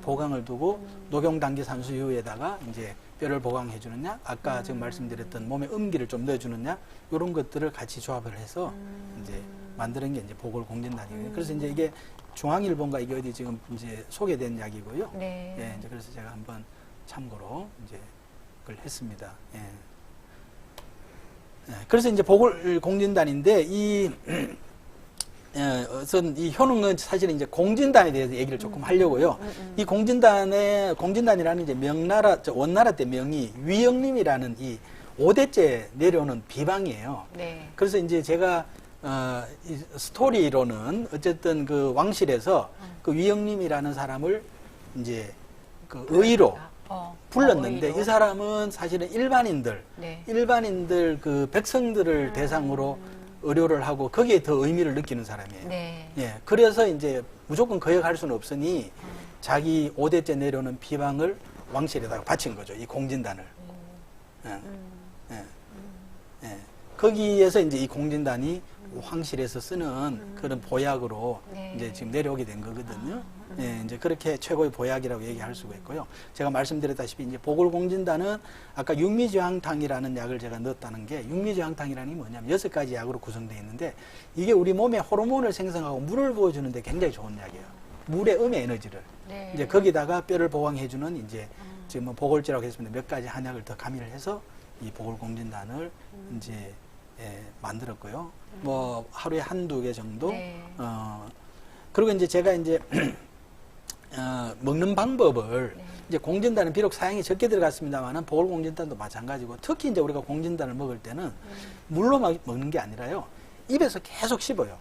보강을 두고 녹용당기 산수유에다가 이제 뼈를 보강해주는 약, 아까 지금 말씀드렸던 몸에 음기를 좀 넣어주는 약, 이런 것들을 같이 조합을 해서 이제 만드는 게 이제 보궐공진단이에요. 그래서 이제 이게 중앙일본과 이게 어디 지금 이제 소개된 약이고요. 네. 예, 이제 그래서 제가 한번 참고로 이제 그걸 했습니다. 예. 예, 그래서 이제 보궐공진단인데 우선 이 효능은 사실은 이제 공진단에 대해서 얘기를 조금 하려고요. 이 공진단이라는 이제 원나라 때 명이 위영림이라는 이 5대째 내려오는 비방이에요. 네. 그래서 이제 제가 이 스토리로는 어쨌든 그 왕실에서 그 위영림이라는 사람을 이제 그 의로 불렀는데 의로. 이 사람은 사실은 일반인들 그 백성들을 대상으로 의료를 하고 거기에 더 의미를 느끼는 사람이에요. 네. 예, 그래서 이제 무조건 거역할 수는 없으니 자기 5대째 내려오는 비방을 왕실에다가 바친 거죠. 이 공진단을. 예. 거기에서 이제 이 공진단이 황실에서 쓰는 그런 보약으로 이제 지금 내려오게 된 거거든요. 예, 이제 그렇게 최고의 보약이라고 얘기할 수가 있고요. 제가 말씀드렸다시피 이제 보궐공진단은 아까 육미지황탕이라는 약을 제가 넣었다는 게 육미지황탕이라는 게 뭐냐면 6가지 약으로 구성되어 있는데 이게 우리 몸에 호르몬을 생성하고 물을 부어주는데 굉장히 좋은 약이에요. 물의 음의 에너지를. 네. 이제 거기다가 뼈를 보강해주는 이제 지금 뭐 보궐제라고 했습니다. 몇 가지 한약을 더 가미를 해서 이 보궐공진단을 이제 만들었고요. 뭐 하루에 1-2개 정도. 네. 그리고 이제 제가 이제 먹는 방법을 이제 공진단은 비록 사양이 적게 들어갔습니다만은 보궐공진단도 마찬가지고 특히 이제 우리가 공진단을 먹을 때는 물로 먹는 게 아니라요. 입에서 계속 씹어요.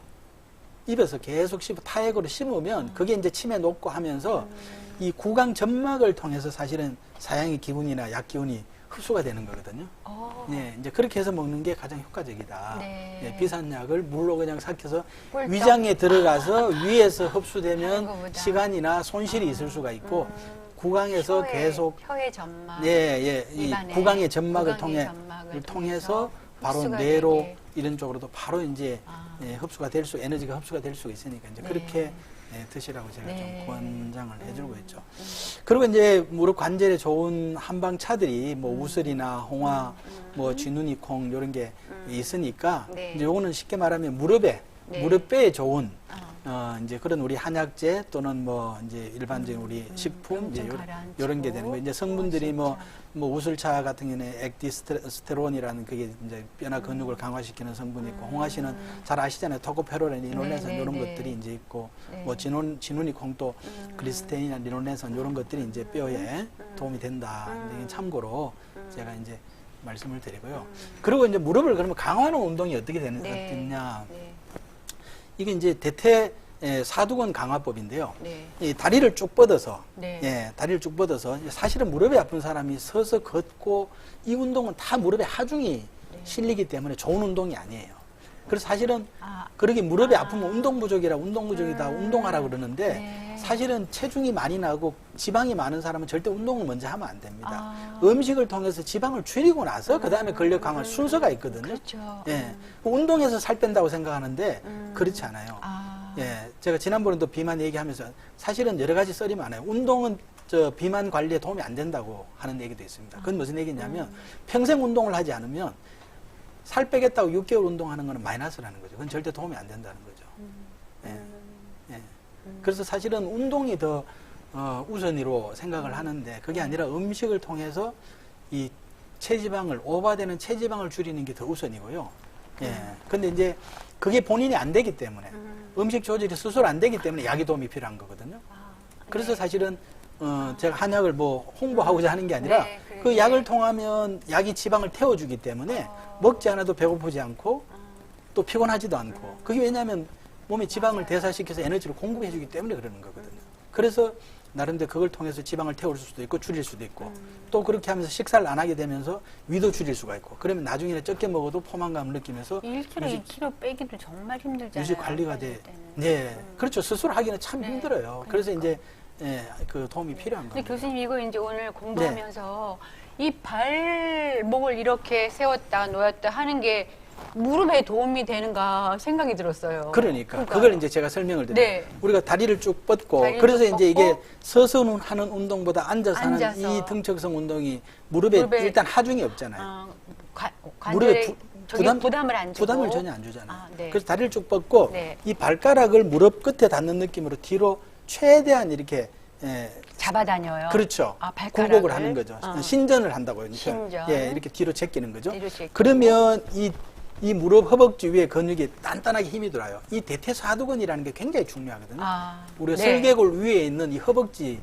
입에서 계속 타액으로 심으면 그게 이제 침에 녹고 하면서 이 구강 점막을 통해서 사실은 사양의 기운이나 약 기운이 흡수가 되는 거거든요. 네, 이제 그렇게 해서 먹는 게 가장 효과적이다. 네. 네, 비싼 약을 물로 그냥 삭혀서 꿀떡. 위장에 들어가서 위에서 흡수되면 그거보다. 시간이나 손실이 있을 수가 있고 구강에서 계속 혀의 점막, 이 입안에 구강의 점막을 구강의 점막을 통해서 바로 흡수가 뇌로 되게. 이런 쪽으로도 바로 이제 아. 흡수가 될 수, 에너지가 흡수가 될 수가 있으니까 이제 네. 그렇게 드시라고 제가 네. 좀 권장을 해주고 있죠. 그리고 이제 무릎 관절에 좋은 한방 차들이 뭐 우슬이나 홍화, 뭐 쥐누니콩 이런 게 있으니까 네. 이제 요거는 쉽게 말하면 무릎에 네. 무릎뼈에 좋은 이제 그런 우리 한약재 또는 뭐 이제 일반적인 우리 식품 이제 가라앉히고, 요런 게 되는 거예요. 이제 성분들이 뭐 우슬차 같은 경우는 액디스테론이라는 그게 이제 뼈나 근육을 강화시키는 성분이 있고 홍화씨는 잘 아시잖아요. 토코페롤, 리놀렌산 네, 이런 네, 것들이 네. 이제 있고 네. 뭐 지누니콩도 글리스테인이나 리놀렌산 이런 것들이 이제 뼈에 도움이 된다. 이게 참고로 제가 이제 말씀을 드리고요. 그리고 이제 무릎을 그러면 강화하는 운동이 어떻게 되느냐? 네. 이게 이제 대퇴 사두근 강화법인데요. 네. 이 다리를 쭉 뻗어서, 네. 다리를 쭉 뻗어서 사실은 무릎이 아픈 사람이 서서 걷고 이 운동은 다 무릎에 하중이 실리기 때문에 좋은 운동이 아니에요. 그래서 사실은 그러게 무릎이 아프면 운동 부족이다 운동하라 그러는데 네. 사실은 체중이 많이 나고 지방이 많은 사람은 절대 운동을 먼저 하면 안 됩니다. 음식을 통해서 지방을 줄이고 나서 그 다음에 근력 강화 순서가 있거든요. 그렇죠. 예, 운동해서 살 뺀다고 생각하는데 그렇지 않아요. 예, 제가 지난번에도 비만 얘기하면서 사실은 여러 가지 썰이 많아요. 운동은 저 비만 관리에 도움이 안 된다고 하는 얘기도 있습니다. 그건 무슨 얘기냐면 평생 운동을 하지 않으면 살 빼겠다고 6개월 운동하는 거는 마이너스라는 거죠. 그건 절대 도움이 안 된다는 거죠. 예. 그래서 사실은 운동이 더 우선으로 생각을 하는데 그게 아니라 음식을 통해서 이 체지방을 오버되는 체지방을 줄이는 게 더 우선이고요. 예. 근데 이제 그게 본인이 안 되기 때문에 음식 조절이 스스로 안 되기 때문에 약이 도움이 필요한 거거든요. 그래서 사실은 제가 한약을 뭐 홍보하고자 하는 게 아니라 그 약을 통하면 약이 지방을 태워주기 때문에 먹지 않아도 배고프지 않고 또 피곤하지도 않고 그게 왜냐하면 몸에 지방을 대사시켜서 에너지를 공급해주기 때문에 그러는 거거든요. 그래서 나름대로 그걸 통해서 지방을 태울 수도 있고 줄일 수도 있고 또 그렇게 하면서 식사를 안 하게 되면서 위도 줄일 수가 있고 그러면 나중에 적게 먹어도 포만감을 느끼면서 1kg, 2kg 빼기도 정말 힘들잖아요. 유지 관리가 빠질 돼. 때는. 네, 그렇죠. 스스로 하기는 참 네, 힘들어요. 그래서 이제 그 도움이 필요한 근데 겁니다. 교수님 이거 이제 오늘 공부하면서 이 발목을 이렇게 세웠다 놓였다 하는 게 무릎에 도움이 되는가 생각이 들었어요. 그러니까 그걸 이제 제가 설명을 드려요. 네. 우리가 다리를 쭉 뻗고 다리를 그래서 쭉 이제 이게 뻗고 서서 하는 운동보다 앉아서 하는 앉아서. 이 등척성 운동이 무릎에 일단 하중이 없잖아요. 관절에 부담을 안 주고 부담을 전혀 안 주잖아요. 네. 그래서 다리를 쭉 뻗고 네. 이 발가락을 무릎 끝에 닿는 느낌으로 뒤로 최대한 이렇게 잡아다녀요. 그렇죠. 발가락을. 굴곡을 하는 거죠. 신전을 한다고요. 신전. 예, 이렇게 뒤로 제끼는 거죠. 뒤로 제끼고. 그러면 이 무릎 허벅지 위에 근육이 단단하게 힘이 들어요. 이 대퇴사두근이라는 게 굉장히 중요하거든요. 우리가 슬개골 위에 있는 이 허벅지의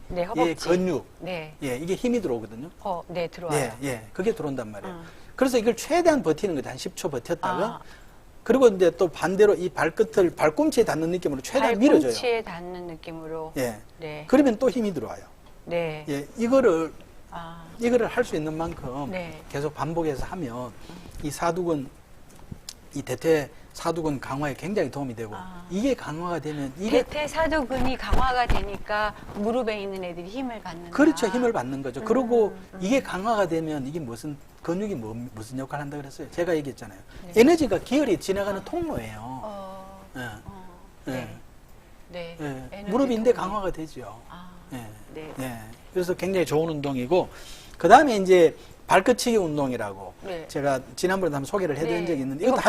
근육, 예, 이게 힘이 들어오거든요. 네, 들어와요. 예, 그게 들어온단 말이에요. 그래서 이걸 최대한 버티는 거죠. 한 10초 버텼다가. 그리고 이제 또 반대로 이 발끝을 발꿈치에 닿는 느낌으로 최대한 밀어줘요. 발꿈치에 닿는 느낌으로. 예. 네. 그러면 또 힘이 들어와요. 네. 예, 이거를 할 수 있는 만큼 네. 계속 반복해서 하면 이 사두근, 이 대퇴 사두근 강화에 굉장히 도움이 되고 이게 강화가 되면 대퇴 사두근이 강화가 되니까 무릎에 있는 애들이 힘을 받는다. 그렇죠. 힘을 받는 거죠. 그리고 이게 강화가 되면 이게 근육이 무슨 역할을 한다 그랬어요? 제가 얘기했잖아요. 네. 에너지가 기혈이 지나가는 통로예요. 무릎인데 강화가 되죠. 네. 그래서 굉장히 좋은 운동이고 그 다음에 이제 발끝치기 운동이라고 제가 지난번에 한번 소개를 해드린 적이 있는데 이것도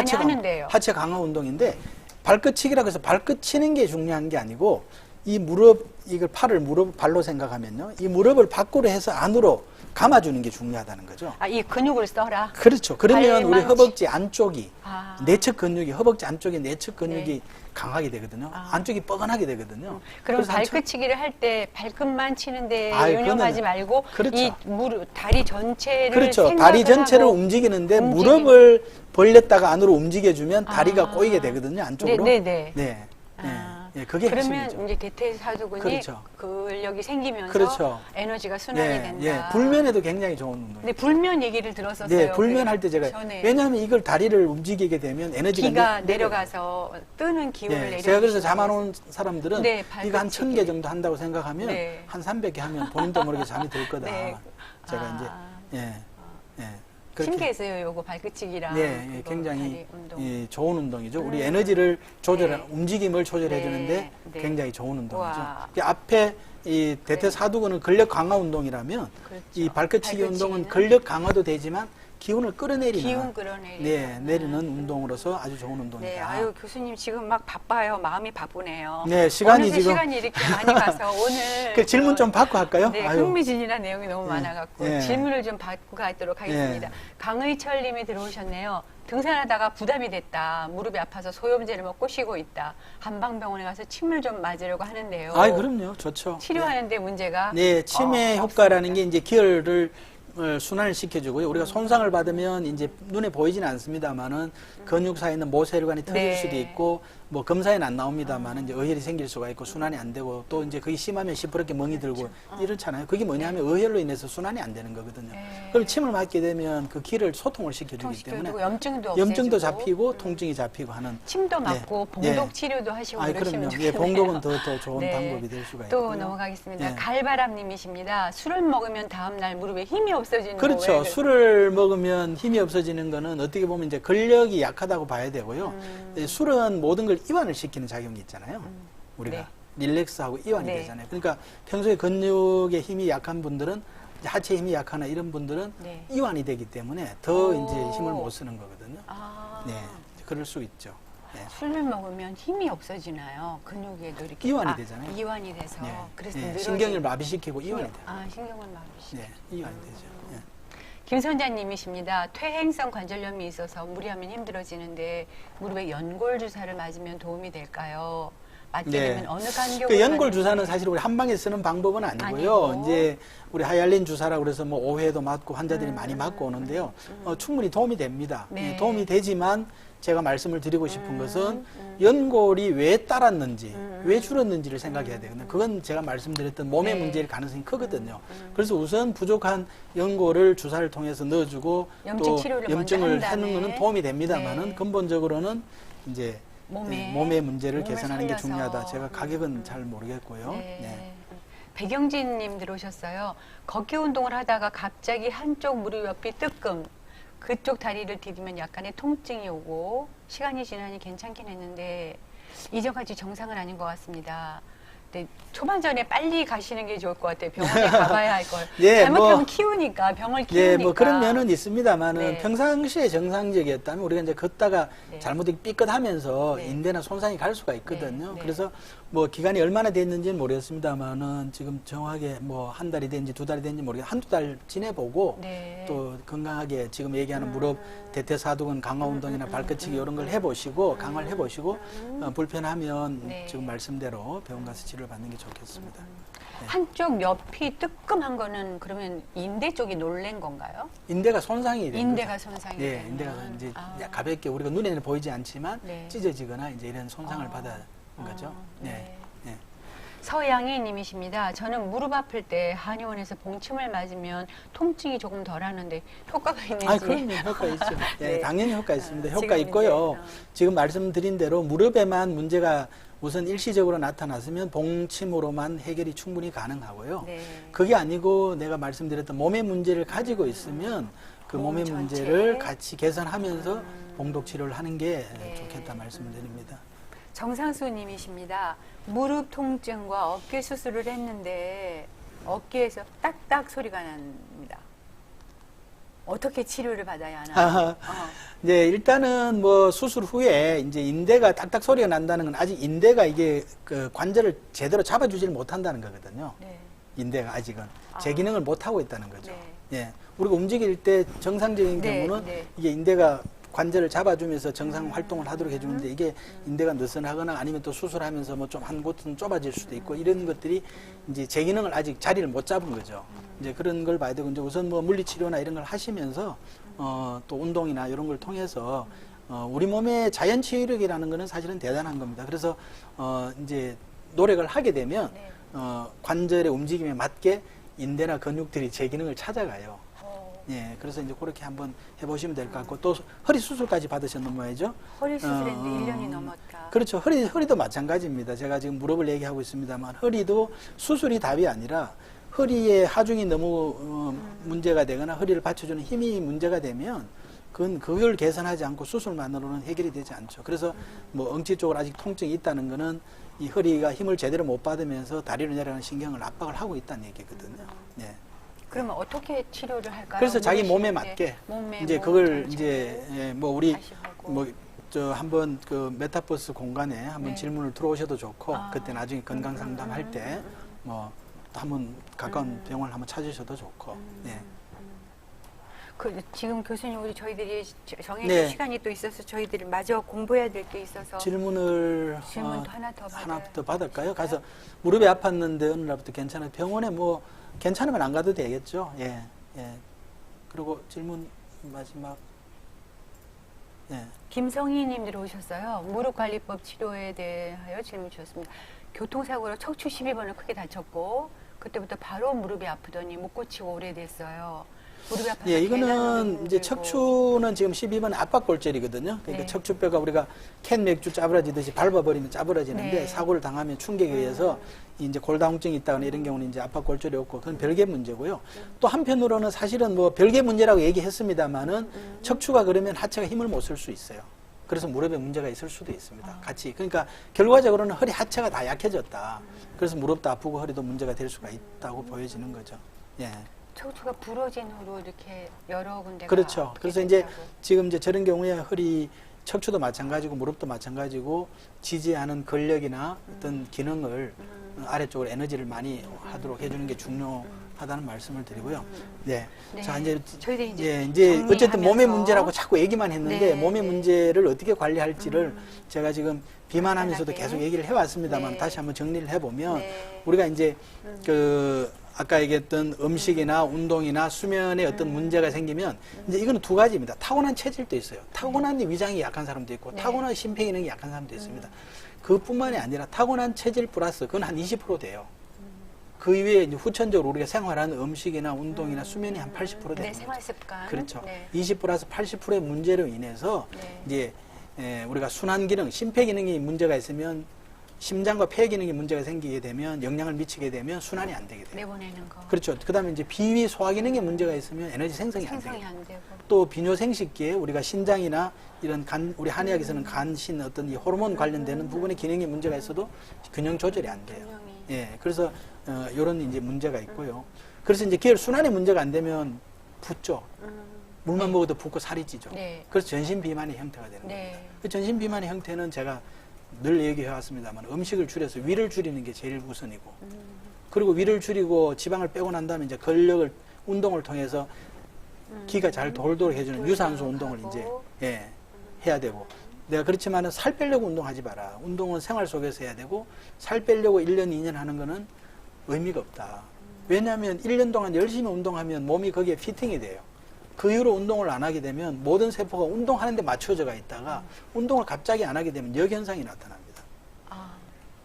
하체 강화 운동인데 발끝치기라고 해서 발끝 치는 게 중요한 게 아니고 이 이걸 발로 생각하면요. 이 무릎을 밖으로 해서 안으로 감아주는 게 중요하다는 거죠. 이 근육을 써라? 그렇죠. 그러면 우리 허벅지 안쪽이 내측 근육이 허벅지 안쪽에 내측 근육이 강하게 되거든요. 안쪽이 뻐근하게 되거든요. 그럼 발끝치기를 할 때 발끝만 치는데 유념하지 말고 이 무릎 다리 전체를 그렇죠. 다리 전체를 움직이는데 무릎을 벌렸다가 안으로 움직여주면 다리가 꼬이게 되거든요. 안쪽으로. 네. 아, 예, 그게 그러면 핵심이죠. 이제 대퇴사두근이 그렇죠. 근력이 생기면서 그렇죠. 에너지가 순환이 예, 된다. 예, 불면에도 굉장히 좋은 운동이에요. 네, 불면 얘기를 들었었어요. 네, 불면 할 때 제가 전에. 왜냐하면 이걸 다리를 움직이게 되면 에너지가 기가 내려가서 뜨는 기운을 예, 내려. 제가 그래서 잠안 온 사람들은 네, 이거 한 1000개 발끝치기. 정도 한다고 생각하면 네. 한 300개 하면 본인도 모르게 잠이 들 거다. 네. 제가 아. 이제 예. 그렇게 신기했어요. 요거 발끝치기랑. 네, 예, 그거 굉장히 다리 운동. 예, 좋은 운동이죠. 우리 에너지를 조절해, 네. 움직임을 조절해 주는데 네, 네. 굉장히 좋은 운동이죠. 우와. 그 앞에 이 대퇴사두근은 근력 강화 운동이라면 그렇죠. 이 발끝치기 운동은 발끝치기는 근력 강화도 되지만 기운을 끌어내리는 기운 끌어내리는. 네, 내리는 운동으로서 아주 좋은 운동이다. 네, 아유 교수님 지금 막 바빠요. 마음이 바쁘네요. 네, 시간이 어느새 지금 시간이 이렇게 많이 가서 오늘 그 질문 좀 받고 할까요? 네, 아유. 흥미진진한 내용이 너무 예, 많아갖고 예. 질문을 좀 받고 가도록 하겠습니다. 강의철님이 들어오셨네요. 등산하다가 부담이 됐다. 무릎이 아파서 소염제를 먹고 쉬고 있다. 한방병원에 가서 침을 좀 맞으려고 하는데요. 아, 그럼요, 좋죠. 치료하는데 문제가 네, 치매 효과라는 게 이제 기혈을 순환을 시켜주고요. 우리가 손상을 받으면 이제 눈에 보이지는 않습니다만은 근육 사이에 있는 모세혈관이 터질 네. 수도 있고 뭐 검사에는 안 나옵니다만은 이제 어혈이 생길 수가 있고 순환이 안 되고 또 이제 그게 심하면 시퍼렇게 멍이 들고 이렇잖아요. 그게 뭐냐면 어혈로 인해서 순환이 안 되는 거거든요. 네. 그럼 침을 맞게 되면 그 기를 소통을 시켜주기 때문에 통시켜주고 염증도 염증도 없애주고. 잡히고 통증이 잡히고 하는 침도 네. 맞고 봉독 치료도 하시고 아, 그러시면 그럼요. 예, 좋겠네요. 봉독은 더 좋은 네. 방법이 될 수가 또 있고요. 넘어가겠습니다. 예. 갈바람님이십니다. 술을 먹으면 다음날 무릎에 힘이 없어지는 그렇죠. 거 왜 술을 먹으면 힘이 없어지는 거는 어떻게 보면 이제 근력이 약하다고 봐야 되고요. 술은 모든 걸 이완을 시키는 작용이 있잖아요. 우리가 네. 릴렉스하고 이완이 네. 되잖아요. 그러니까 평소에 근육의 힘이 약한 분들은 이제 하체 힘이 약하나 이런 분들은 네. 이완이 되기 때문에 더 오. 이제 힘을 못 쓰는 거거든요. 아, 네, 그럴 수 있죠. 네. 술을 먹으면 힘이 없어지나요? 근육에도 이렇게 이완이 되잖아요. 이완이 돼서 네. 그래서 네, 늘어지- 신경을 마비시키고 이완이 돼요. 아, 신경을 마비시키고. 네, 이완이 되죠. 네. 김선자님이십니다. 퇴행성 관절염이 있어서 무리하면 힘들어지는데 무릎에 연골 주사를 맞으면 도움이 될까요? 맞게 네. 되면 어느 간격으로 그 연골 맞는 주사는 게- 사실 우리 한 방에 쓰는 방법은 아니고요. 아니고. 이제 우리 하이알린 주사라고 그래서 뭐 5회도 맞고 환자들이 많이 맞고 오는데요. 충분히 도움이 됩니다. 네. 예, 도움이 되지만 제가 말씀을 드리고 싶은 것은 연골이 왜 따랐는지, 왜 줄었는지를 생각해야 되거든요. 그건 제가 말씀드렸던 몸의 네. 문제일 가능성이 크거든요. 그래서 우선 부족한 연골을 주사를 통해서 넣어주고 염증 또 치료를 먼저 염증을 한 하는 다음에. 거는 도움이 됩니다만은 네. 근본적으로는 이제 몸의 문제를 몸을 개선하는 게 살려서. 중요하다. 제가 가격은 잘 모르겠고요. 네. 네. 백영진님 들어오셨어요. 걷기 운동을 하다가 갑자기 한쪽 무릎 옆이 뜨끔 그쪽 다리를 디디면 약간의 통증이 오고 시간이 지나니 괜찮긴 했는데 이전까지 정상은 아닌 것 같습니다. 근데 초반전에 빨리 가시는 게 좋을 것 같아요. 병원에 가봐야 할 걸. 예, 잘못하면 뭐, 키우니까 병을 키우니까. 네, 뭐 그런 면은 있습니다만은 네. 평상시에 정상적이었다면 우리가 이제 걷다가 네. 잘못되게 삐끗하면서 네. 인대나 손상이 갈 수가 있거든요. 네, 네. 그래서 뭐 기간이 얼마나 됐는지는 모르겠습니다만은 지금 정확하게 뭐 한 달이 됐는지 두 달이 됐는지 모르겠 한두 달 지내보고 네. 또 건강하게 지금 얘기하는 무릎 대퇴사두근 강화 운동이나 발끝치기 이런 걸 해보시고 강화를 해보시고 불편하면 네. 지금 말씀대로 병원 가서 치료를 받는 게 좋겠습니다. 한쪽 옆이 뜨끔한 거는 그러면 인대 쪽이 놀란 건가요? 인대가 손상이 된 인대가 거죠. 손상이 네, 되면. 인대가 이제 아. 가볍게 우리가 눈에는 보이지 않지만 네. 찢어지거나 이제 이런 손상을 받은 거죠. 네. 네. 네. 서양희 님이십니다. 저는 무릎 아플 때 한의원에서 봉침을 맞으면 통증이 조금 덜하는데 효과가 있는지. 아, 그럼요. 효과 있죠. 네, 네. 당연히 효과 있습니다. 효과 지금 있고요. 이제, 지금 말씀드린 대로 무릎에만 문제가 우선 일시적으로 나타났으면 봉침으로만 해결이 충분히 가능하고요. 네. 그게 아니고 내가 말씀드렸던 몸의 문제를 가지고 있으면 그 몸 몸의 전체. 문제를 같이 개선하면서 봉독 치료를 하는 게 네. 좋겠다 말씀을 드립니다. 정상수 님이십니다. 무릎 통증과 어깨 수술을 했는데 어깨에서 딱딱 소리가 납니다. 어떻게 치료를 받아야 하나요? 네, 일단은 뭐 수술 후에 이제 인대가 딱딱 소리가 난다는 건 아직 인대가 이게 그 관절을 제대로 잡아주지를 못한다는 거거든요. 네. 인대가 아직은 제 기능을 못 하고 있다는 거죠. 네. 예, 우리가 움직일 때 정상적인 네, 경우는 네. 이게 인대가 관절을 잡아주면서 정상 활동을 하도록 해주는데 이게 인대가 느슨하거나 아니면 또 수술하면서 뭐 좀 한 곳은 좁아질 수도 있고 이런 것들이 이제 제 기능을 아직 자리를 못 잡은 거죠. 이제 그런 걸 봐야 되고 이제 우선 뭐 물리치료나 이런 걸 하시면서 또 운동이나 이런 걸 통해서 우리 몸의 자연 치유력이라는 거는 사실은 대단한 겁니다. 그래서 이제 노력을 하게 되면 네. 관절의 움직임에 맞게 인대나 근육들이 제 기능을 찾아가요. 예, 그래서 이제 그렇게 한번 해보시면 될 것 같고, 또 허리 수술까지 받으셨는 모양이죠? 허리 수술했는데 1년이 넘었다. 그렇죠. 허리도 마찬가지입니다. 제가 지금 무릎을 얘기하고 있습니다만, 허리도 수술이 답이 아니라, 허리의 하중이 너무 문제가 되거나 허리를 받쳐주는 힘이 문제가 되면, 그걸 개선하지 않고 수술만으로는 해결이 되지 않죠. 그래서 뭐 엉치 쪽으로 아직 통증이 있다는 거는 이 허리가 힘을 제대로 못 받으면서 다리로 내려가는 신경을 압박을 하고 있다는 얘기거든요. 예. 그러면 어떻게 치료를 할까요? 그래서 자기 몸에 무릎 맞게 몸에 이제 몸 그걸 잘 이제 잡고 예, 뭐 우리 다시 하고. 뭐 저 한번 그 메타버스 공간에 한번 네. 질문을 들어오셔도 좋고 아. 그때 나중에 건강 상담할 때 뭐 한번 가까운 병원을 한번 찾으셔도 좋고. 예. 지금 교수님 우리 저희들이 정해진 네. 시간이 또 있어서 저희들이 마저 공부해야 될 게 있어서 질문을 질문도 하나 더 받아요. 하나 더 받을까요? 가서 무릎이 아팠는데 어느 날부터 괜찮아요. 병원에 뭐 괜찮으면 안 가도 되겠죠. 예, 예. 그리고 질문 마지막. 예. 김성희님 들어오셨어요. 무릎관리법 치료에 대하여 질문 주셨습니다. 교통사고로 척추 12번을 크게 다쳤고 그때부터 바로 무릎이 아프더니 못 고치고 오래됐어요. 무릎이 아파서 예, 계단으로 이거는 이제 힘들고. 척추는 지금 12번 압박골절이거든요. 그러니까 네. 척추뼈가 우리가 캔 맥주 짜부러지듯이 밟아버리면 짜부러지는데 네. 사고를 당하면 충격에 의해서 이제 골다공증이 있다거나 이런 경우는 이제 압박골절이 없고 그건 별개 문제고요. 또 한편으로는 사실은 뭐 별개 문제라고 얘기했습니다만은 척추가 그러면 하체가 힘을 못 쓸 수 있어요. 그래서 무릎에 문제가 있을 수도 있습니다. 같이. 그러니까 결과적으로는 허리 하체가 다 약해졌다. 그래서 무릎도 아프고 허리도 문제가 될 수가 있다고 보여지는 거죠. 예. 척추가 부러진 후로 이렇게 여러 군데가 그렇죠. 아프게 그래서 이제 된다고. 지금 이제 저런 경우에 허리 척추도 마찬가지고 무릎도 마찬가지고 지지하는 근력이나 어떤 기능을 아래쪽으로 에너지를 많이 하도록 해주는 게 중요하다는 말씀을 드리고요. 네. 네. 자, 이제 저희들이 이제 어쨌든 몸의 정리하면서 문제라고 자꾸 얘기만 했는데 네, 몸의 네. 문제를 어떻게 관리할지를 제가 지금 비만하면서도 간단하게. 계속 얘기를 해왔습니다만 네. 다시 한번 정리를 해보면 네. 우리가 이제 그 아까 얘기했던 음식이나 운동이나 수면에 어떤 문제가 생기면 이제 이거는 두 가지입니다. 타고난 체질도 있어요. 타고난 위장이 약한 사람도 있고 네. 타고난 심폐 기능이 약한 사람도 있습니다. 그뿐만이 아니라 타고난 체질 플러스 그건 한 20% 돼요. 그 이외에 이제 후천적으로 우리가 생활하는 음식이나 운동이나 수면이 한 80% 되는 네, 거죠. 생활 습관. 그렇죠. 네. 20 플러스 80%의 문제로 인해서 네. 이제 우리가 순환 기능, 심폐 기능이 문제가 있으면 심장과 폐 기능이 문제가 생기게 되면 영향을 미치게 되면 순환이 안 되게 돼요. 내보내는 거. 그렇죠. 그다음에 이제 비위 소화 기능에 문제가 있으면 에너지 생성이 안 생성이 돼요. 안 되고. 또 비뇨생식기에 우리가 신장이나 이런 우리 한의학에서는 간신 어떤 이 호르몬 관련되는 부분의 기능에 문제가 있어도 균형 조절이 안 돼요. 균형이. 예, 그래서 이런 이제 문제가 있고요. 그래서 이제 기혈 순환에 문제가 안 되면 붓죠. 물만 먹어도 붓고 살이 찌죠. 네. 그래서 전신 비만의 형태가 되는 겁니다. 네. 그 전신 비만의 형태는 제가 늘 얘기해 왔습니다만 음식을 줄여서 위를 줄이는 게 제일 우선이고 그리고 위를 줄이고 지방을 빼고 난 다음에 이제 근력을 운동을 통해서 기가 잘 돌도록 해주는 유산소 운동을 이제 해야 되고 내가 그렇지만은 살 빼려고 운동하지 마라. 운동은 생활 속에서 해야 되고 살 빼려고 1년, 2년 하는 거는 의미가 없다. 왜냐하면 1년 동안 열심히 운동하면 몸이 거기에 피팅이 돼요. 그 이후로 운동을 안 하게 되면 모든 세포가 운동하는 데 맞춰져가 있다가 운동을 갑자기 안 하게 되면 역현상이 나타납니다. 아,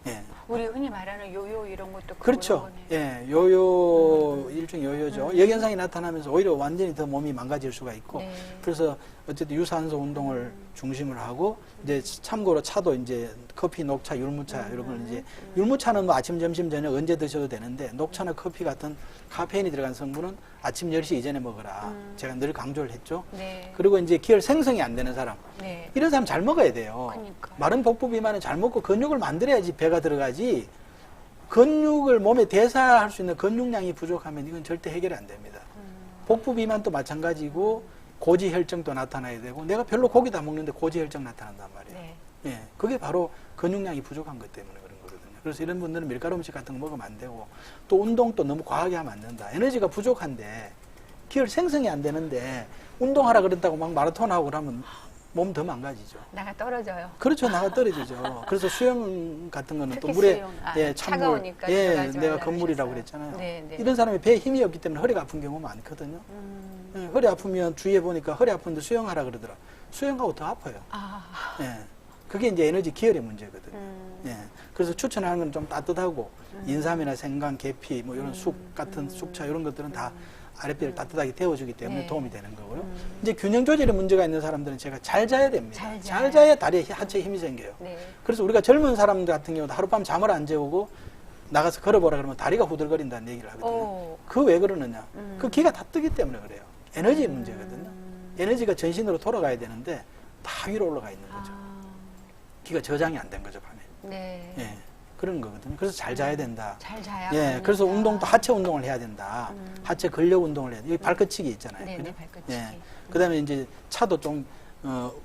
예. 우리 흔히 말하는 요요 이런 것도 그렇죠. 그런 거네요. 예, 요요, 일종의 요요죠. 역현상이 나타나면서 오히려 완전히 더 몸이 망가질 수가 있고, 네. 그래서 어쨌든 유산소 운동을 중심으로 하고, 이제 참고로 차도 이제 커피, 녹차, 율무차, 이런 걸 이제, 율무차는 뭐 아침, 점심, 저녁 언제 드셔도 되는데, 녹차나 커피 같은 카페인이 들어간 성분은 아침 10시 이전에 먹어라. 제가 늘 강조를 했죠. 네. 그리고 이제 기혈 생성이 안 되는 사람, 네. 이런 사람 잘 먹어야 돼요. 그러니까요. 마른 복부 비만은 잘 먹고 근육을 만들어야지 배가 들어가지. 근육을 몸에 대사할 수 있는 근육량이 부족하면 이건 절대 해결이 안 됩니다. 복부 비만도 마찬가지고 고지 혈증도 나타나야 되고 내가 별로 고기 다 먹는데 고지 혈증 나타난단 말이에요. 네. 예, 그게 바로 근육량이 부족한 것 때문에 그런 거거든요. 그래서 이런 분들은 밀가루 음식 같은 거 먹으면 안 되고 또 운동도 너무 과하게 하면 안 된다. 에너지가 부족한데 기혈 생성이 안 되는데 운동하라 그랬다고 막 마라톤 하고 그러면 몸 더 망가지죠. 나가 떨어져요. 그렇죠. 나가 떨어지죠. 그래서 수영 같은 거는 또 특히 물에 수영. 아, 찬물, 차가우니까 예, 들어가지 내가 말라고 건물이라고 하셨어요. 그랬잖아요. 네, 네. 이런 사람이 배에 힘이 없기 때문에 허리가 아픈 경우 많거든요. 예, 허리 아프면 주위에 보니까 허리 아픈데 수영하라 그러더라. 수영하고 더 아파요. 아. 예. 그게 이제 에너지 기혈의 문제거든요. 예. 그래서 추천하는 건 좀 따뜻하고 인삼이나 생강, 계피 뭐 이런 쑥 같은 쑥차 이런 것들은 다 아랫배를 따뜻하게 데워주기 때문에 네. 도움이 되는 거고요. 이제 균형 조절에 문제가 있는 사람들은 제가 잘 자야 됩니다. 잘 자야 다리에 하체에 힘이 생겨요. 네. 그래서 우리가 젊은 사람들 같은 경우도 하룻밤 잠을 안 재우고 나가서 걸어보라 그러면 다리가 후들거린다는 얘기를 하거든요. 오. 그 왜 그러느냐? 그 기가 다 뜨기 때문에 그래요. 에너지 문제거든요. 에너지가 전신으로 돌아가야 되는데 다 위로 올라가 있는 거죠. 아. 기가 저장이 안 된 거죠, 밤에. 네. 예. 그런 거거든요. 그래서 잘 자야 된다. 잘 자야. 예. 합니다. 그래서 운동도 하체 운동을 해야 된다. 하체 근력 운동을 해야 돼. 여기 발끝치기 있잖아요. 네, 그죠? 네, 발끝치기. 예. 그다음에 이제 차도 좀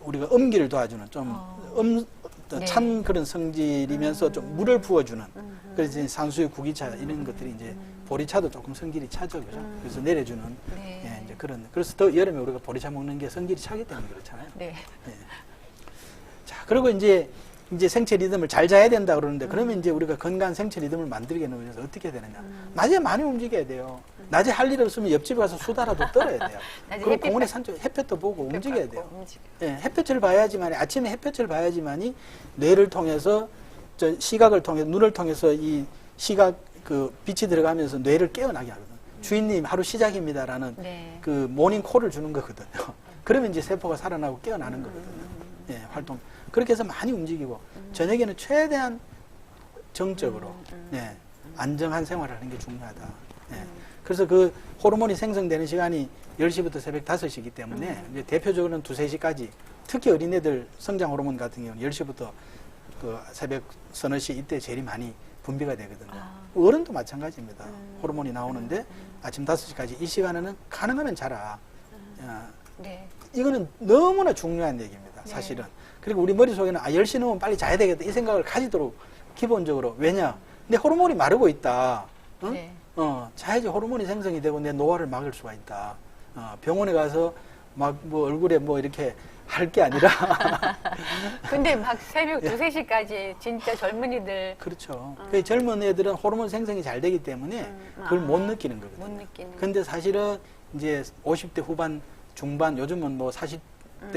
우리가 음기를 도와주는 좀 네. 찬 그런 성질이면서 좀 물을 부어주는 그래서 이제 산수유 구기차 이런 것들이 이제 보리차도 조금 성질이 차죠, 그죠? 그래서 내려주는 네. 예, 이제 그런 그래서 더 여름에 우리가 보리차 먹는 게 성질이 차기 때문에 그렇잖아요. 네. 예. 자, 그리고 이제 생체 리듬을 잘 자야 된다 그러는데 그러면 이제 우리가 건강한 생체 리듬을 만들게 위해서 어떻게 해야 되느냐? 낮에 많이 움직여야 돼요. 낮에 할 일 없으면 옆집에 가서 수다라도 떨어야 돼요. 낮에 그리고 햇빛 공원에 받- 산책 햇볕도 보고 움직여야 받고 돼요. 움직여. 예, 햇볕을 봐야지만 아침에 햇볕을 봐야지만이 뇌를 통해서 시각을 통해 눈을 통해서 이 시각 그 빛이 들어가면서 뇌를 깨어나게 하거든요. 주인님 하루 시작입니다라는 네. 그 모닝 콜을 주는 거거든요. 그러면 이제 세포가 살아나고 깨어나는 거거든요. 예, 활동 그렇게 해서 많이 움직이고 저녁에는 최대한 정적으로 예, 안정한 생활을 하는 게 중요하다. 예. 그래서 그 호르몬이 생성되는 시간이 10시부터 새벽 5시이기 때문에 이제 대표적으로는 2, 3시까지 특히 어린애들 성장 호르몬 같은 경우는 10시부터 그 새벽 서너 시 이때 제일 많이 분비가 되거든요. 어른도 마찬가지입니다. 호르몬이 나오는데 아침 5시까지 이 시간에는 가능하면 자라. 네. 이거는 너무나 중요한 얘기입니다. 사실은. 그리고 우리 머릿속에는 10시 넘으면 빨리 자야 되겠다 이 생각을 가지도록 기본적으로. 왜냐? 내 호르몬이 마르고 있다. 응? 네. 자야지 호르몬이 생성이 되고 내 노화를 막을 수가 있다. 병원에 가서 막 뭐 얼굴에 뭐 이렇게 할 게 아니라. 근데 막 새벽 2, 3시까지 진짜 젊은이들 그렇죠. 그 젊은 애들은 호르몬 생성이 잘 되기 때문에 그걸 못 느끼는 못 거거든요. 느끼는. 근데 사실은 이제 50대 후반, 중반, 요즘은 뭐 40대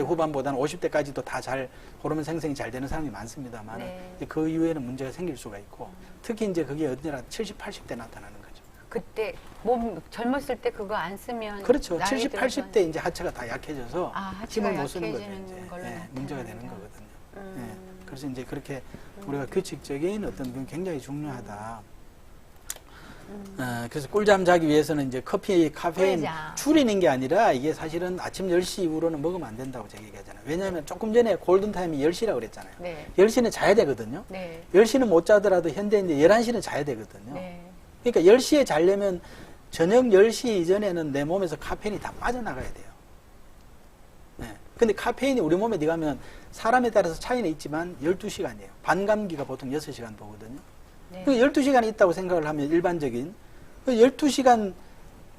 후반보다는 50대까지도 다 잘 호르몬 생성이 잘 되는 사람이 많습니다만 네. 그 이후에는 문제가 생길 수가 있고 특히 이제 그게 언제나 70, 80대 나타나는 거죠. 그때 몸 젊었을 때 그거 안 쓰면 그렇죠. 나이 70, 들어서는 80대 이제 하체가 다 약해져서 하체가 힘을 못 쓰는 거죠. 약해지는 이제. 걸로 문제가 되는 나타납니다. 거거든요. 그래서 이제 그렇게 우리가 규칙적인 어떤 건 굉장히 중요하다. 그래서 꿀잠 자기 위해서는 이제 커피, 카페인 꿀잠. 줄이는 게 아니라 이게 사실은 아침 10시 이후로는 먹으면 안 된다고 제가 얘기하잖아요. 왜냐하면 조금 전에 골든타임이 10시라고 그랬잖아요. 네. 10시는 자야 되거든요. 네. 10시는 못 자더라도 현대인데 11시는 자야 되거든요. 네. 그러니까 10시에 자려면 저녁 10시 이전에는 내 몸에서 카페인이 다 빠져나가야 돼요. 네. 근데 카페인이 우리 몸에 들어가면 사람에 따라서 차이는 있지만 12시간이에요. 반감기가 보통 6시간 보거든요. 네. 그 12시간이 있다고 생각을 하면 일반적인 그 12시간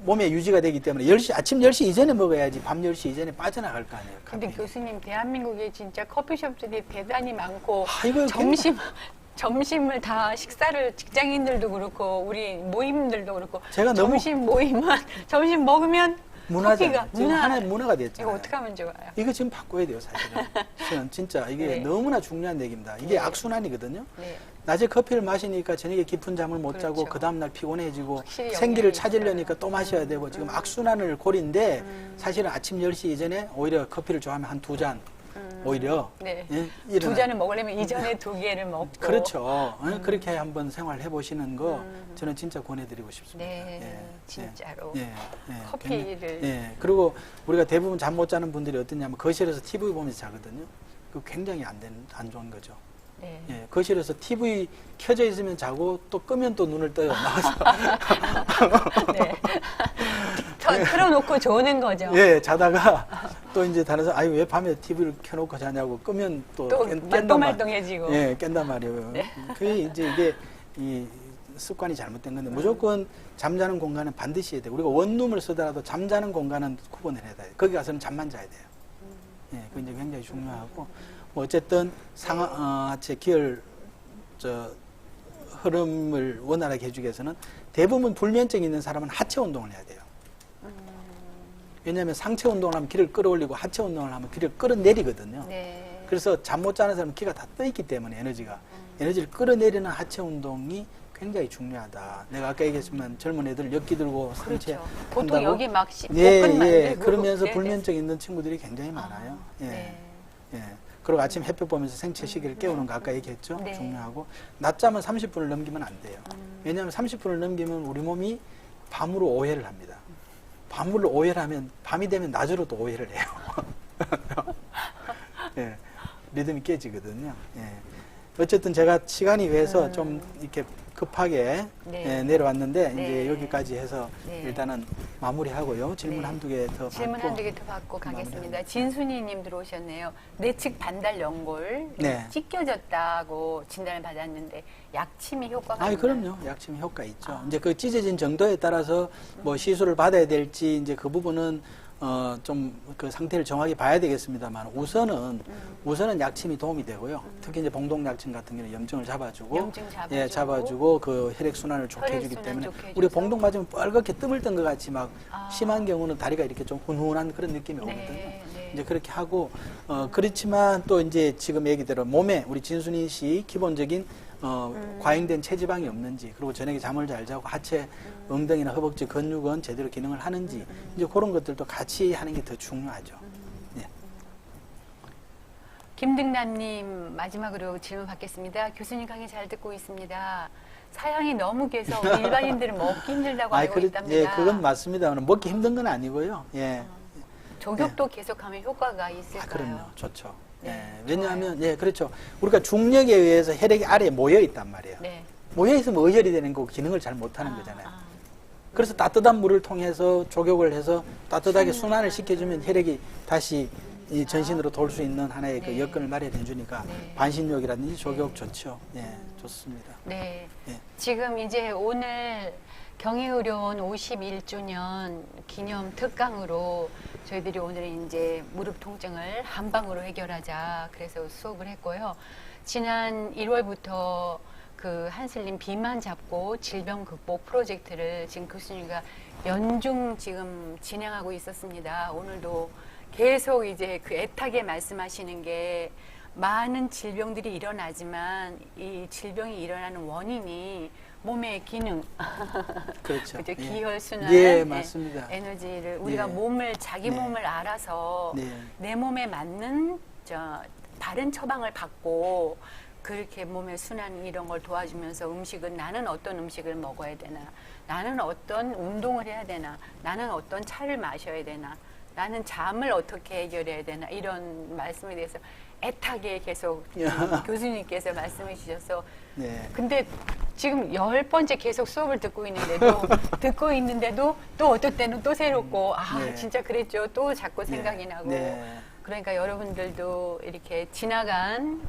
몸에 유지가 되기 때문에 10시, 아침 10시 이전에 먹어야지 밤 10시 이전에 빠져나갈 거 아니에요. 근데 카페인이. 교수님 대한민국에 진짜 커피숍들이 대단히 많고 이거 점심을 다 식사를 직장인들도 그렇고 우리 모임들도 그렇고 제가 너무 점심 모임은 점심 먹으면 문화잖아요. 커피가 지금 하나의 문화가 됐잖아요. 이거 어떻게 하면 좋아요? 이거 지금 바꿔야 돼요, 사실은. 저는 진짜 이게 네. 너무나 중요한 얘기입니다. 이게 네. 악순환이거든요. 네. 낮에 커피를 마시니까 저녁에 깊은 잠을 못 자고 그렇죠. 그 다음날 피곤해지고 확실히 생기를 영향이 찾으려니까 또 마셔야 되고 지금 악순환을 고린데 사실은 아침 10시 이전에 오히려 커피를 좋아하면 한 2잔 오히려 네. 예, 두 일어나요. 잔을 먹으려면 이전에 2개를 먹고 그렇죠. 그렇게 한번 생활해 보시는 거 저는 진짜 권해드리고 싶습니다. 네, 예, 진짜로. 예, 예, 커피를. 굉장히, 예. 그리고 우리가 대부분 잠 못 자는 분들이 어떠냐면 거실에서 TV 보면서 자거든요. 그 굉장히 안 좋은 거죠. 네. 예, 거실에서 TV 켜져 있으면 자고 또 끄면 또 눈을 떠요. 나와서. 네. 틀어놓고 조는 거죠. 예, 자다가 또 이제 다른 사람, 아유, 왜 밤에 TV를 켜놓고 자냐고 끄면 또 또 말똥말똥해지고. 예, 깬단 말이에요. 네. 그게 이제 이게 이 습관이 잘못된 건데 무조건 잠자는 공간은 반드시 해야 돼요. 우리가 원룸을 쓰더라도 잠자는 공간은 구분을 해야 돼요. 거기 가서는 잠만 자야 돼요. 예, 그게 이제 굉장히 중요하고 뭐 어쨌든 하체 기혈 흐름을 원활하게 해주기 위해서는 대부분 불면증이 있는 사람은 하체 운동을 해야 돼요. 왜냐하면 상체 운동을 하면 기를 끌어올리고 하체 운동을 하면 기를 끌어내리거든요. 네. 그래서 잠 못 자는 사람은 기가 다 떠 있기 때문에 에너지를 끌어내리는 하체 운동이 굉장히 중요하다. 내가 아까 얘기했지만 젊은 애들 역기 들고 상체 그렇죠. 보통 한다고? 여기 막 예, 복근 예. 만들고. 그러면서 네네. 불면증 있는 친구들이 굉장히 많아요. 예. 네. 예. 그리고 아침 햇볕 보면서 생체 시계를 깨우는 거 아까 얘기했죠? 네. 중요하고 낮잠은 30분을 넘기면 안 돼요. 왜냐하면 30분을 넘기면 우리 몸이 밤으로 오해를 합니다. 밤으로 오해를 하면 밤이 되면 낮으로 또 오해를 해요. 예. 리듬이 깨지거든요. 예. 어쨌든 제가 시간이 왜서 좀 이렇게 급하게 네. 예, 내려왔는데 네. 이제 여기까지 해서 네. 일단은 마무리하고요. 질문 네. 한두 개 더 질문 받고 한두 개 더 받고 가겠습니다. 마무리합니다. 진순이님 들어오셨네요. 내측 반달 연골 네. 찢겨졌다고 진단을 받았는데 약침이 효과가 아이, 있나요? 그럼요. 약침이 효과 있죠. 이제 그 찢어진 정도에 따라서 뭐 시술을 받아야 될지 이제 그 부분은 좀 그 상태를 정확히 봐야 되겠습니다만 우선은 약침이 도움이 되고요. 특히 이제 봉동 약침 같은 경우는 염증을 잡아주고, 염증 잡아주고. 예, 잡아주고 그 혈액 순환을 좋게 해주기 혈액순환 때문에 좋게 우리 해줘서. 봉동 맞으면 빨갛게 뜸을 뜬 것 같이 막 아. 심한 경우는 다리가 이렇게 좀 훈훈한 그런 느낌이 오거든요. 네, 네. 이제 그렇게 하고 그렇지만 또 이제 지금 얘기대로 몸에 우리 진순이 씨 기본적인 과잉된 체지방이 없는지, 그리고 저녁에 잠을 잘 자고 하체, 엉덩이나 허벅지 근육은 제대로 기능을 하는지, 이제 그런 것들도 같이 하는 게 더 중요하죠. 네. 김등남님 마지막으로 질문 받겠습니다. 교수님 강의 잘 듣고 있습니다. 사양이 너무 개서 일반인들은 먹기 힘들다고 알고 있답니다. 예, 그건 맞습니다. 먹기 힘든 건 아니고요. 예. 족욕도 계속하면 효과가 있을까요? 그럼요. 좋죠. 네, 예, 왜냐하면, 예, 그렇죠. 우리가 중력에 의해서 혈액이 아래에 모여 있단 말이에요. 네. 모여 있으면 의혈이 되는 거고 기능을 잘 못하는 거잖아요. 그래서 따뜻한 물을 통해서 족욕을 해서 따뜻하게 순환을 시켜주면 혈액이 다시 이 전신으로 돌 수 있는 하나의 그 네. 여건을 마련해 주니까 네. 반신욕이라든지 족욕 좋죠. 예, 좋습니다. 네. 예. 지금 이제 오늘 경희의료원 51주년 기념 특강으로 저희들이 오늘 이제 무릎 통증을 한방으로 해결하자 그래서 수업을 했고요. 지난 1월부터 그 한슬림 비만 잡고 질병 극복 프로젝트를 지금 교수님과 연중 지금 진행하고 있었습니다. 오늘도 계속 이제 그 애타게 말씀하시는 게 많은 질병들이 일어나지만 이 질병이 일어나는 원인이 몸의 기능, 그렇죠. 그죠? 예. 기혈순환, 예, 맞습니다. 에너지를 우리가 예. 몸을 자기 네. 몸을 알아서 네. 내 몸에 맞는 바른 처방을 받고 그렇게 몸의 순환 이런 걸 도와주면서 음식은 나는 어떤 음식을 먹어야 되나, 나는 어떤 운동을 해야 되나, 나는 어떤 차를 마셔야 되나, 나는 잠을 어떻게 해결해야 되나 이런 말씀에 대해서 애타게 계속 교수님께서 말씀해 주셔서 네. 근데 지금 10번째 계속 수업을 듣고 있는데도 또 어떨 때는 또 새롭고 네. 진짜 그랬죠. 또 자꾸 생각이 나고 네. 그러니까 여러분들도 이렇게 지나간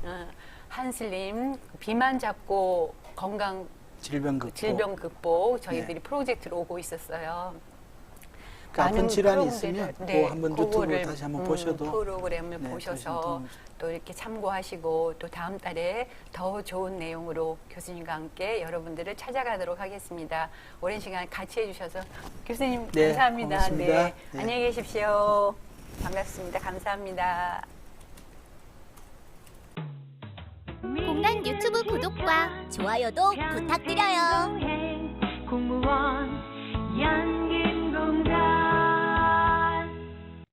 한슬림 비만 잡고 건강 질병 극복. 질병 극복 저희들이 네. 프로젝트로 오고 있었어요. 그 아픈 많은 질환이 프로그램들을- 있으면 네, 또 한번 유튜브 그거를, 다시 한번 보셔도 프로그램을 네, 보셔서 도움 또 이렇게 참고하시고 또 다음 달에 더 좋은 내용으로 교수님과 함께 여러분들을 찾아가도록 하겠습니다. 오랜 시간 같이 해주셔서 교수님 네, 감사합니다. 고맙습니다. 네, 네. 안녕히 계십시오. 반갑습니다. 감사합니다. 공단 유튜브 구독과 좋아요도 부탁드려요. 공무원